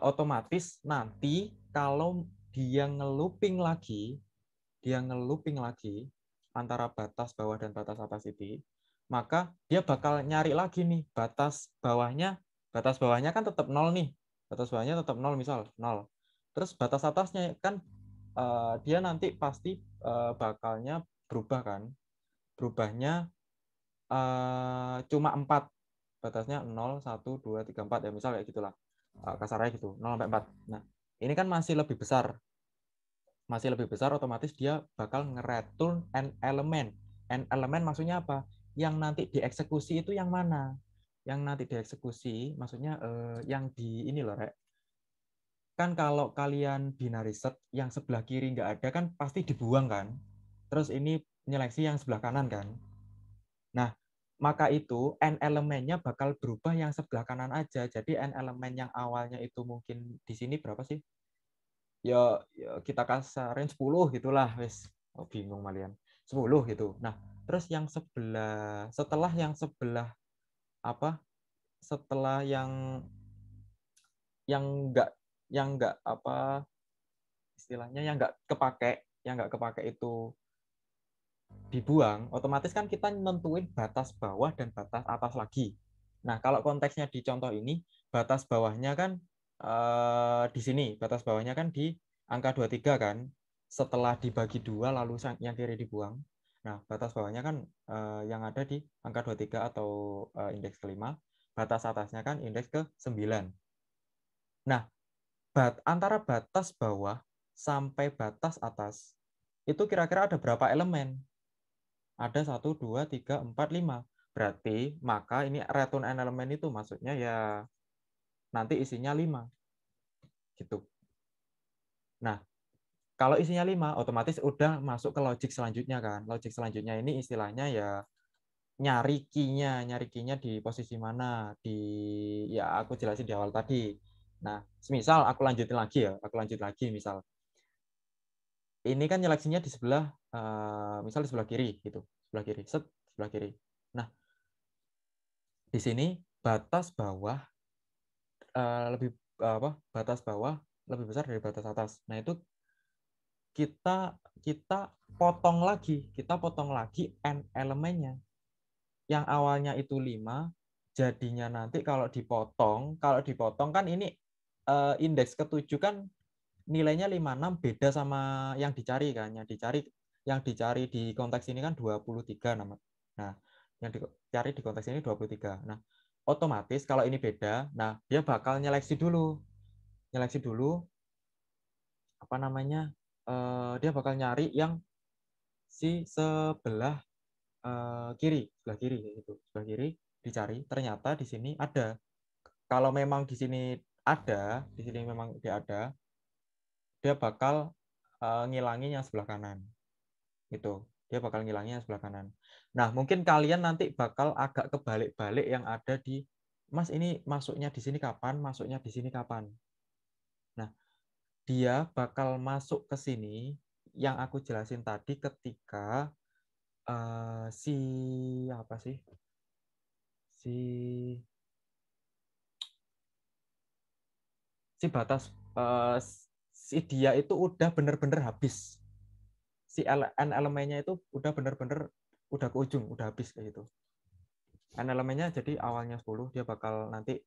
otomatis nanti kalau dia ngelooping lagi antara batas bawah dan batas atas itu, maka dia bakal nyari lagi nih batas bawahnya kan tetap 0 nih. Batas bawahnya tetap 0 misal 0. Terus batas atasnya kan dia nanti pasti bakalnya berubah kan. Berubahnya cuma 4. Batasnya 0, 1, 2, 3, 4 ya misal kayak gitulah. Kasarnya gitu, 0 sampai 4. Nah, ini kan masih lebih besar, otomatis dia bakal ngereturn n element. N element maksudnya apa? Yang nanti dieksekusi itu yang mana? Yang nanti dieksekusi maksudnya yang di ini loh, Rek. kan kalau kalian binary search yang sebelah kiri nggak ada kan pasti dibuang kan. Terus ini nyeleksi yang sebelah kanan kan. Nah, maka itu n elemennya bakal berubah yang sebelah kanan aja. Jadi n elemen yang awalnya itu mungkin di sini berapa sih? Ya kita kasarin 10 gitulah, wes. Oh, bingung malian. 10 gitu. Nah, terus yang setelah yang sebelah apa? Setelah yang enggak apa istilahnya yang nggak kepake itu dibuang, otomatis kan kita nentuin batas bawah dan batas atas lagi. Nah, kalau konteksnya di contoh ini, batas bawahnya kan di sini, batas bawahnya kan di angka 23 kan, setelah dibagi 2 lalu yang kiri dibuang. Nah, batas bawahnya kan yang ada di angka 23 atau indeks kelima, batas atasnya kan indeks ke-9. Nah, antara batas bawah sampai batas atas, itu kira-kira ada berapa elemen? Ada 1, 2, 3, 4, 5. Berarti maka ini return n elemen itu maksudnya ya nanti isinya 5. Gitu. Nah, kalau isinya 5 otomatis udah masuk ke logik selanjutnya kan. Logik selanjutnya ini istilahnya ya nyari key-nya di posisi mana, ya aku jelasin di awal tadi. Nah, misal aku lanjutin lagi misal. Ini kan nyeleksinya di sebelah misal di sebelah kiri gitu. Sebelah kiri. Nah, di sini batas bawah batas bawah lebih besar dari batas atas. Nah, itu kita potong lagi n elemennya. Yang awalnya itu 5, jadinya nanti kalau dipotong kan ini indeks ke-7 kan nilainya 56 beda sama yang dicari kan. Yang dicari di konteks ini kan 23 nama. Nah, yang dicari di konteks ini 23. Nah, otomatis kalau ini beda, nah dia bakal nyeleksi dulu apa namanya? Dia bakal nyari yang si sebelah kiri gitu. Sebelah kiri dicari, ternyata di sini ada. Kalau memang di sini memang dia ada, dia bakal ngilangin yang sebelah kanan. Gitu. Dia bakal ngilangin yang sebelah kanan. Nah, mungkin kalian nanti bakal agak kebalik-balik yang ada di Mas ini masuknya di sini kapan, masuknya di sini kapan. Nah, dia bakal masuk ke sini yang aku jelasin tadi ketika si batas si dia itu udah bener-bener habis. Si n elemennya itu udah bener-bener udah ke ujung, udah habis kayak gitu. N elemennya jadi awalnya 10, dia bakal nanti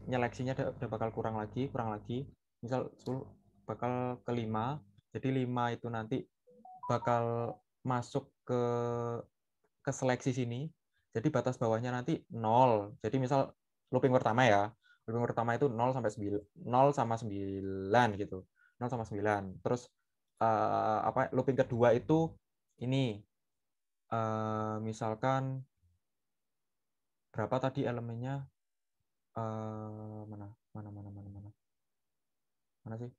nyeleksinya udah bakal kurang lagi. Misal 10 bakal ke 5. Jadi 5 itu nanti bakal masuk ke seleksi sini. Jadi batas bawahnya nanti 0. Jadi misal looping pertama ya. Looping pertama itu 0 sampai 9, 0 sama 9 gitu. 0 sama 9. Terus looping kedua itu ini misalkan berapa tadi elemennya? Mana sih?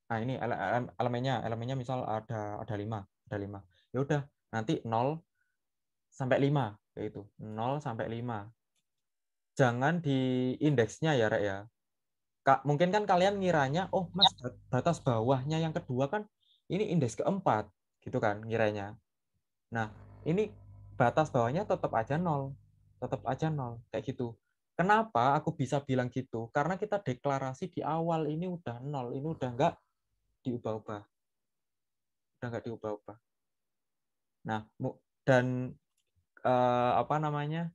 Nah, ini elemennya misal ada 5. Ya udah, nanti 0 sampai 5 yaitu 0 sampai 5. Jangan di indeksnya ya, Rek ya. Mungkin kan kalian ngiranya, oh Mas, batas bawahnya yang kedua kan ini indeks keempat gitu kan ngiranya. Nah, ini batas bawahnya tetap aja 0 kayak gitu. Kenapa aku bisa bilang gitu? Karena kita deklarasi di awal ini udah 0, ini udah nggak diubah-ubah. Nah, dan apa namanya?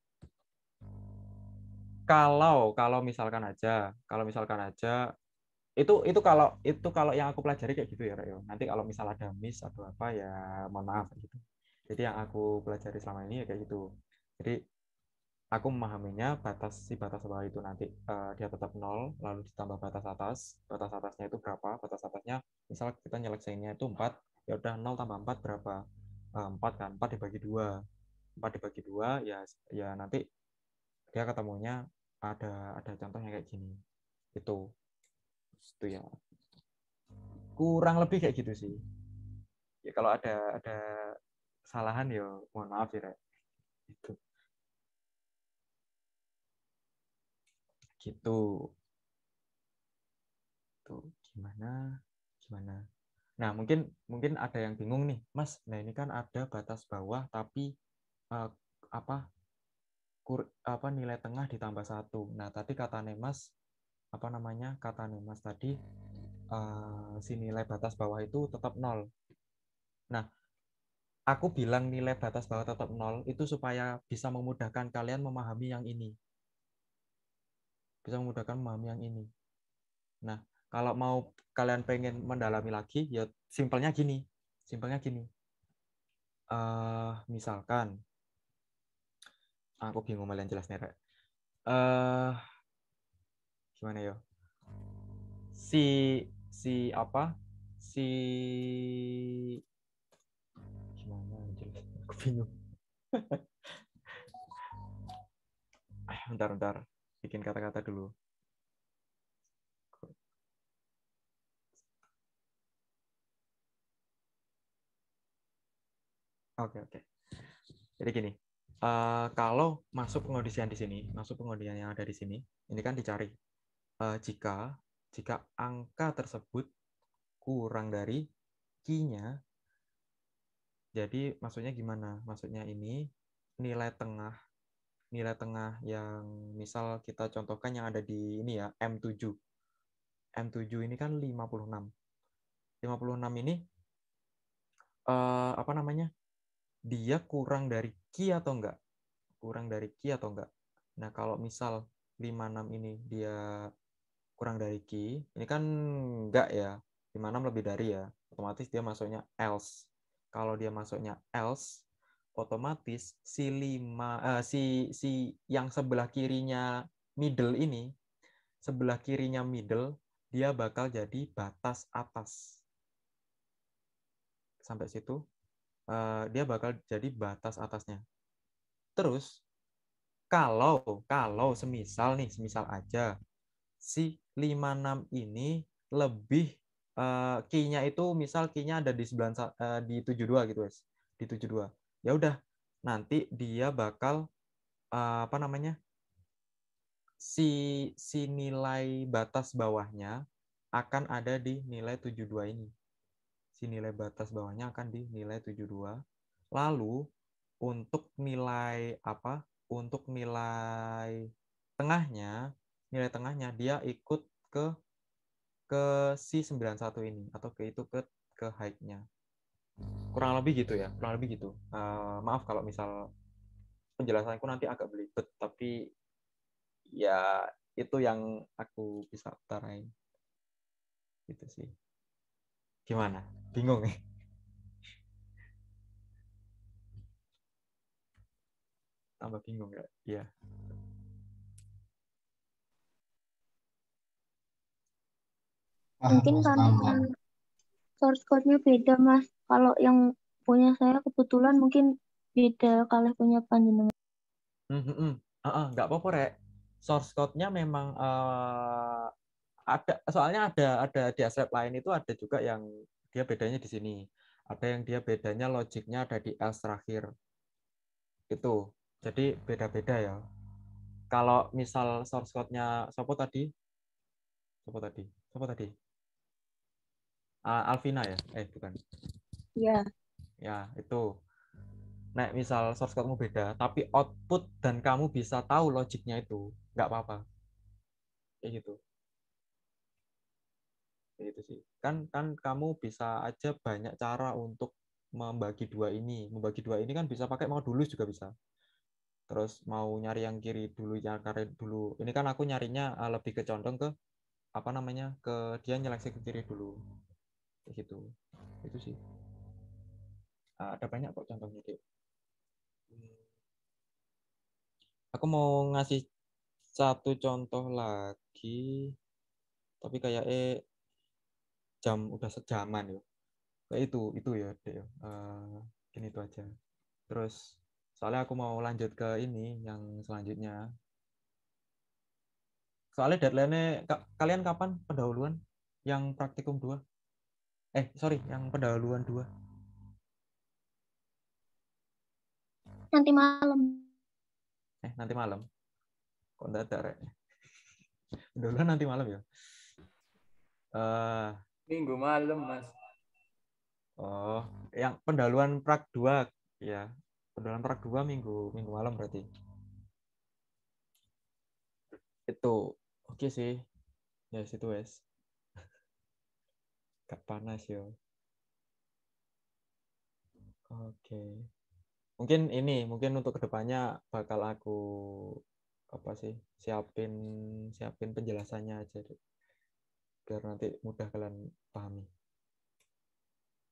Kalau misalkan aja itu kalau yang aku pelajari kayak gitu ya, Rek. Nanti kalau misal ada miss atau apa ya mohon maaf gitu. Jadi yang aku pelajari selama ini ya kayak gitu. Jadi aku memahaminya batas bawah itu nanti dia tetap 0, lalu ditambah batas atasnya itu berapa? Batas atasnya misal kita nyelesainnya itu 4, ya udah 0 tambah 4 berapa? 4 kan, 4 dibagi 2 ya nanti dia ketemunya ada contohnya kayak gini. Itu. itu ya. Kurang lebih kayak gitu sih. Ya kalau ada kesalahan ya mohon maaf ya. Itu. Gitu. Tuh, gimana? Nah, mungkin ada yang bingung nih, Mas. Nah, ini kan ada batas bawah tapi apa nilai tengah ditambah 1. Nah, tadi kata Mas tadi si nilai batas bawah itu tetap 0. Nah, aku bilang nilai batas bawah tetap 0 itu supaya bisa memudahkan kalian memahami yang ini. Nah, kalau mau kalian pengen mendalami lagi, ya simpelnya gini. Misalkan, aku bingung malah jelasnya. Gimana ya? Gimana jelasnya? Aku bingung. Bentar. Bikin kata-kata dulu. Oke. Jadi gini, kalau masuk pengondisian di sini, yang ada di sini, ini kan dicari jika angka tersebut kurang dari Q-nya. Jadi maksudnya gimana? Maksudnya ini nilai tengah yang misal kita contohkan yang ada di ini ya, M7. M7 ini kan 56. 56 ini dia kurang dari Q atau enggak? Nah, kalau misal 56 ini dia kurang dari Q, ini kan enggak ya. 56 lebih dari ya. Otomatis dia masuknya else. Kalau dia masuknya else, otomatis si yang sebelah kirinya middle dia bakal jadi batas atas. Sampai situ dia bakal jadi batas atasnya. Terus kalau semisal aja si 56 ini lebih Q-nya itu misal Q-nya ada di 72 gitu, guys. Di 72. Ya udah, nanti dia bakal si nilai batas bawahnya akan ada di nilai 72 ini. Si nilai batas bawahnya akan di nilai 72. Lalu untuk nilai tengahnya dia ikut ke si 91 ini atau ke height-nya. Kurang lebih gitu ya. Maaf kalau misal penjelasanku nanti agak belibet, tapi ya itu yang aku bisa utarain. Gitu sih. Gimana? Bingung nih? Tambah bingung nggak? Iya. Mungkin karena source code-nya beda, Mas. Kalau yang punya saya kebetulan mungkin beda kalau punya panjenengan. Nggak apa-apa, Rek. Source code-nya memang ada, soalnya ada di Aslab lain itu ada juga yang dia bedanya di sini. Ada yang dia bedanya logiknya ada di else terakhir. Itu. Jadi beda-beda ya. Kalau misal source code-nya siapa tadi? Alvina ya? Bukan. Iya. Ya, itu. Nah, misal source code-mu beda, tapi output dan kamu bisa tahu logiknya itu, nggak apa-apa. Kayak gitu. Kayak gitu sih. Kan kamu bisa aja banyak cara untuk membagi dua ini. Membagi dua ini kan bisa pakai modulus juga bisa. Terus mau nyari yang kiri dulu, yang kanan dulu. Ini kan aku nyarinya lebih ke condong ke ke dia nyeleksi ke kiri dulu. Kayak gitu. Itu sih. Ada banyak kok contohnya, Dek. Aku mau ngasih satu contoh lagi, tapi kayak udah sejaman ya. Kayak itu ya, Dek. Gini itu aja. Terus soalnya aku mau lanjut ke ini yang selanjutnya. Soalnya deadline-nya kalian kapan pendahuluan? yang praktikum 2? Sorry, yang pendahuluan 2. Nanti malam. Nanti malam. Kok dadak rek? Pendahuluan nanti malam ya? Minggu malam, Mas. Oh, yang pendahuluan prak 2 ya. Pendahuluan prak 2 minggu malam berarti. Itu oke sih. Ya situ wes. Gak panas ya. Oke. Mungkin untuk kedepannya bakal aku siapin penjelasannya aja deh. Biar nanti mudah kalian pahami.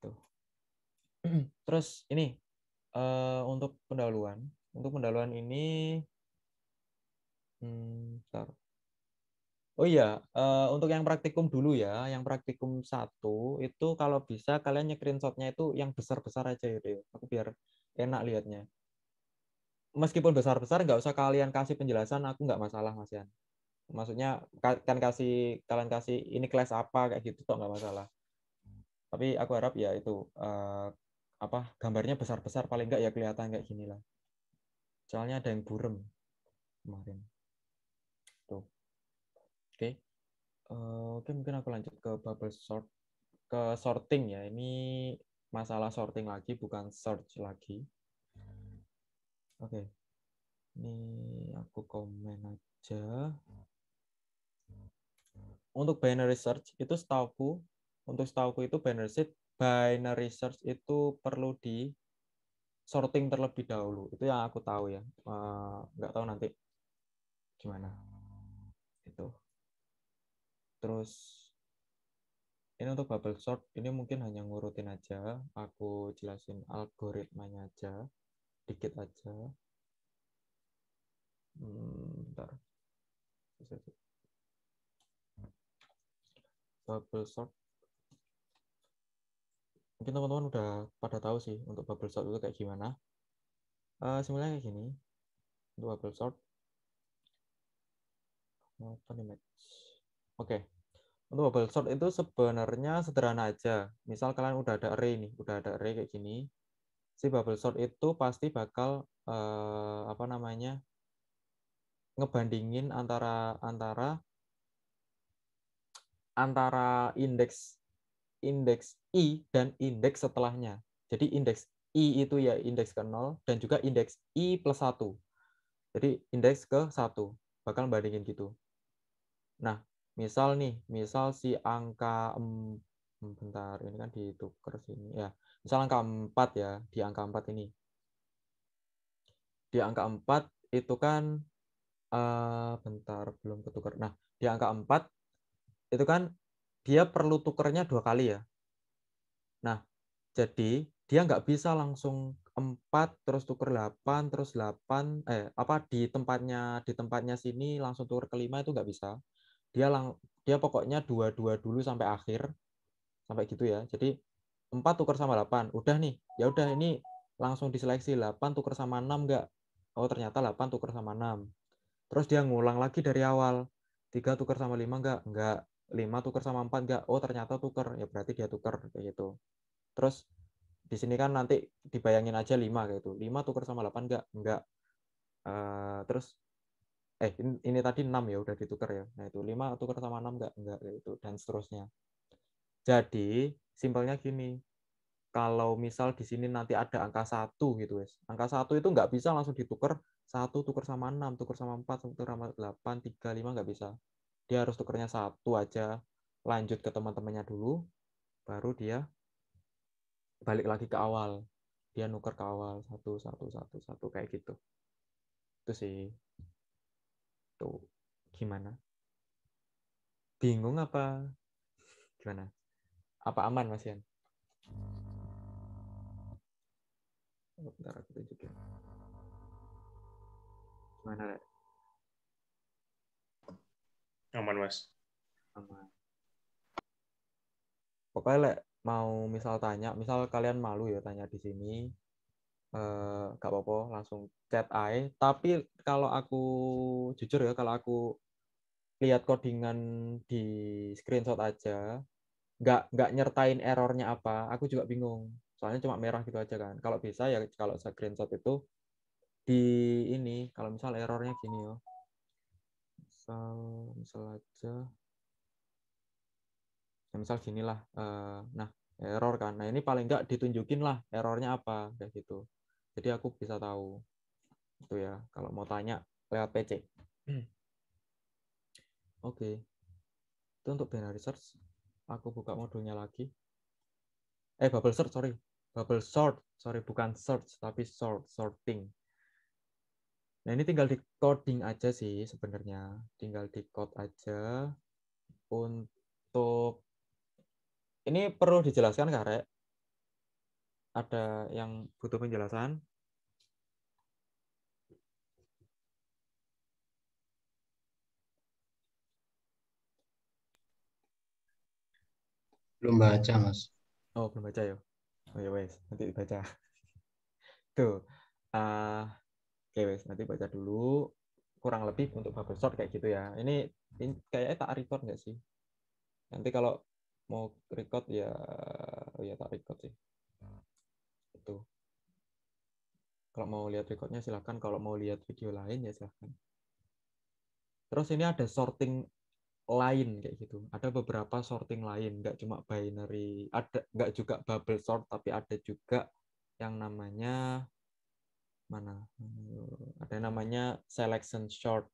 Tuh. Terus ini untuk pendahuluan ini bentar. Oh iya, untuk yang praktikum dulu ya, yang praktikum 1 itu kalau bisa kalian screenshot-nya itu yang besar-besar aja gitu ya. Aku biar enak lihatnya. Meskipun besar-besar nggak usah kalian kasih penjelasan, aku nggak masalah Mas Yan. Maksudnya kalian kasih ini kelas apa kayak gitu toh nggak masalah. Tapi aku harap ya itu gambarnya besar-besar paling nggak ya kelihatan kayak gini lah. Soalnya ada yang burem kemarin. Tuh. Oke. Oke, mungkin aku lanjut ke bubble sort, ke sorting ya. Ini masalah sorting lagi, bukan search lagi. Oke. Ini aku komen aja. Untuk binary search itu setauku itu binary search itu perlu di sorting terlebih dahulu. Itu yang aku tahu ya. Nggak tahu nanti gimana. Itu. Terus ini untuk bubble sort, ini mungkin hanya ngurutin aja. Aku jelasin algoritmanya aja, dikit aja. Bentar. Bubble sort. Mungkin teman-teman udah pada tahu sih untuk bubble sort itu kayak gimana. Sebenarnya kayak gini. Untuk bubble sort. Oke. Untuk bubble sort itu sebenarnya sederhana aja. Misal kalian udah ada array kayak gini. Si bubble sort itu pasti bakal ngebandingin antara indeks I dan indeks setelahnya. Jadi indeks I itu ya indeks ke 0 dan juga indeks I plus 1. Jadi indeks ke 1. Bakal bandingin gitu. Nah, misal si angka bentar, ini kan ditukar sini ya. Misal angka 4 ya, di angka 4 ini. Di angka 4 itu kan bentar belum ketukar. Nah, di angka 4 itu kan dia perlu tukernya 2 kali ya. Nah, jadi dia nggak bisa langsung 4 terus tuker 8 terus 8 di tempatnya sini langsung tuker ke 5 itu nggak bisa. Dia pokoknya 2 dulu sampai akhir. Sampai gitu ya. Jadi 4 tuker sama 8. Udah nih. Ya udah ini langsung diseleksi 8 tuker sama 6 nggak? Oh, ternyata 8 tuker sama 6. Terus dia ngulang lagi dari awal. 3 tuker sama 5 nggak? Nggak. 5 tuker sama 4 nggak? Oh, ternyata tuker. Ya berarti dia tuker kayak gitu. Terus di sini kan nanti dibayangin aja 5 kayak gitu. 5 tuker sama 8 nggak? Nggak. Terus ini tadi 6 ya udah ditukar ya. Nah, itu 5 tuker sama 6 nggak? Nggak kayak gitu dan seterusnya. Jadi, simpelnya gini. Kalau misal di sini nanti ada angka 1 gitu, guys. Angka 1 itu nggak bisa langsung ditukar 1 tuker sama 6, tuker sama 4, tuker sama 8, 3, 5 nggak bisa. Dia harus tukernya 1 aja. Lanjut ke teman-temannya dulu, baru dia balik lagi ke awal. Dia nuker ke awal 1, 1, 1, 1 kayak gitu. Itu sih. Tuh. Gimana? Bingung apa? Gimana? Apa aman, Mas Yan? Bentar aku tunjukin. Gimana, Rek? Aman, Mas. Aman. Pokoknya Lek, mau misal kalian malu ya tanya di sini, gak apa-apa, langsung chat aja. Tapi kalau aku jujur ya, kalau aku lihat codingan di screenshot aja, nggak nyertain errornya apa, aku juga bingung. Soalnya cuma merah gitu aja kan. Kalau bisa ya kalau screenshot itu di ini, kalau misal errornya gini ya. Misal aja. Ya, misal gini lah. Nah, error kan. Nah, ini paling nggak ditunjukin lah errornya apa kayak gitu. Jadi aku bisa tahu. Itu ya, kalau mau tanya lewat PC. Oke. Itu untuk binary search. Aku buka modulnya lagi. Bubble search, sorry. Bubble sort, sorry, bukan search, tapi sorting. Nah, ini tinggal di coding aja sih sebenarnya. Tinggal di code aja. Untuk ini perlu dijelaskan, Kak Rek? Ada yang butuh penjelasan? Belum baca, Mas. Oh, belum baca ya? Oh ya wes, nanti dibaca. Tuh. Oke wes, nanti baca dulu. Kurang lebih untuk bubble sort kayak gitu ya. Ini kayaknya tak record nggak sih? Nanti kalau mau record ya, oh ya tak record sih. Itu. Kalau mau lihat recordnya silahkan. Kalau mau lihat video lain ya silahkan. Terus ini ada sorting lain kayak gitu. Ada beberapa sorting lain, nggak cuma binary. Nggak juga bubble sort, tapi ada juga yang namanya mana? Ada namanya selection sort.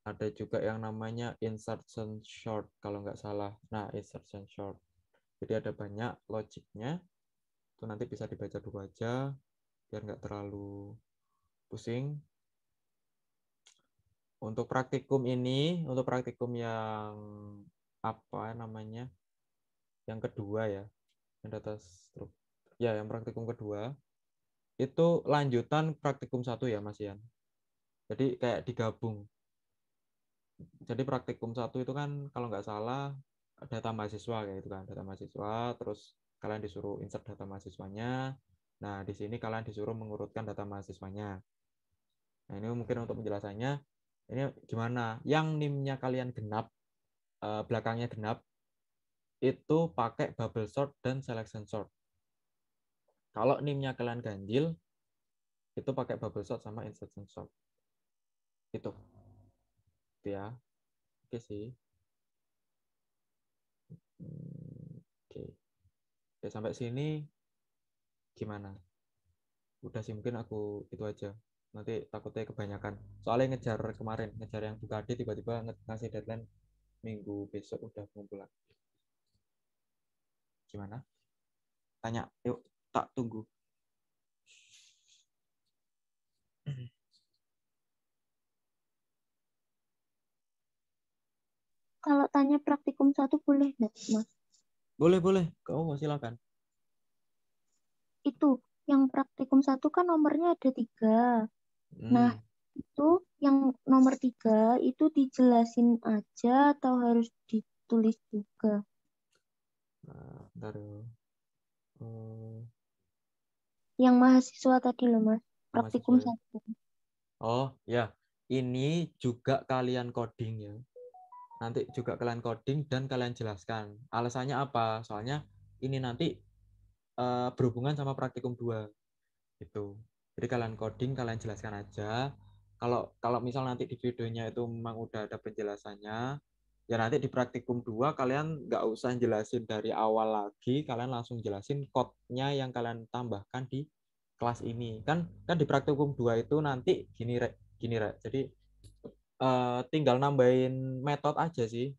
Ada juga yang namanya insertion sort kalau nggak salah. Nah, insertion sort. Jadi ada banyak logiknya. Itu nanti bisa dibaca dulu aja biar nggak terlalu pusing. Untuk praktikum ini, untuk praktikum yang apa namanya? Yang kedua ya, yang data structure. Ya, yang praktikum kedua itu lanjutan praktikum 1 ya, Mas Ian. Jadi kayak digabung. Jadi praktikum 1 itu kan kalau nggak salah data mahasiswa kayak gitu kan, data mahasiswa, terus kalian disuruh insert data mahasiswanya. Nah, di sini kalian disuruh mengurutkan data mahasiswanya. Nah, ini mungkin untuk penjelasannya, ini gimana? Yang NIM-nya kalian genap, belakangnya genap, itu pakai bubble sort dan selection sort. Kalau NIM-nya kalian ganjil, itu pakai bubble sort sama insertion sort. Itu ya. Oke sih. Oke. Oke, sampai sini gimana? Udah sih, mungkin aku itu aja. Nanti takutnya kebanyakan. Soalnya ngejar kemarin, ngejar yang buka D tiba-tiba ngasih deadline minggu besok udah ngumpul lagi. Gimana? Tanya, yuk tak tunggu. Kalau tanya praktikum 1 boleh nggak, Mas? Boleh. Kau silakan. Itu, yang praktikum 1 kan nomornya ada 3. Nah, itu yang nomor 3 itu dijelasin aja atau harus ditulis juga? Nah, bentar ya. Yang mahasiswa tadi loh, Mas. Praktikum Mahasiswa ya. 1. Oh ya, ini juga kalian coding ya. Nanti juga kalian coding dan kalian jelaskan. Alasannya apa? Soalnya ini nanti berhubungan sama praktikum 2 gitu. Jadi kalian coding, kalian jelaskan aja. Kalau misal nanti di videonya itu memang udah ada penjelasannya, ya nanti di praktikum 2 kalian nggak usah jelasin dari awal lagi, kalian langsung jelasin code-nya yang kalian tambahkan di kelas ini. Kan di praktikum 2 itu nanti gini Rek. Jadi tinggal nambahin metode aja sih.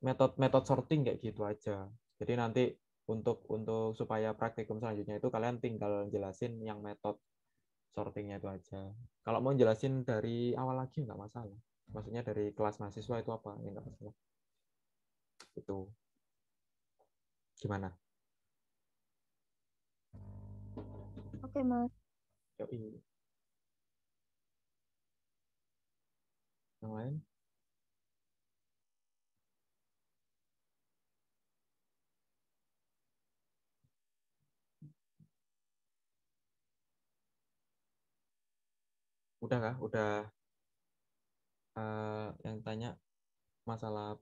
Metode sorting kayak gitu aja. Jadi nanti untuk supaya praktikum selanjutnya itu kalian tinggal jelasin yang metode sortingnya itu aja. Kalau mau jelasin dari awal lagi nggak masalah. Maksudnya dari kelas mahasiswa itu apa? Ya nggak masalah. Itu. Gimana? Oke, Mas. Yoi. Yang lain? Udah kah? Udah yang tanya masalah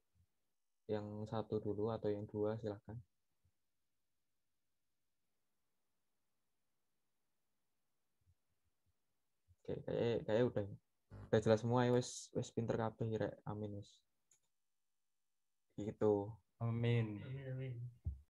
yang satu dulu atau yang dua, silahkan. Oke, kayak udah jelas semua ya, wes pinter kabeh rek. Amin wes. Gitu. Amin.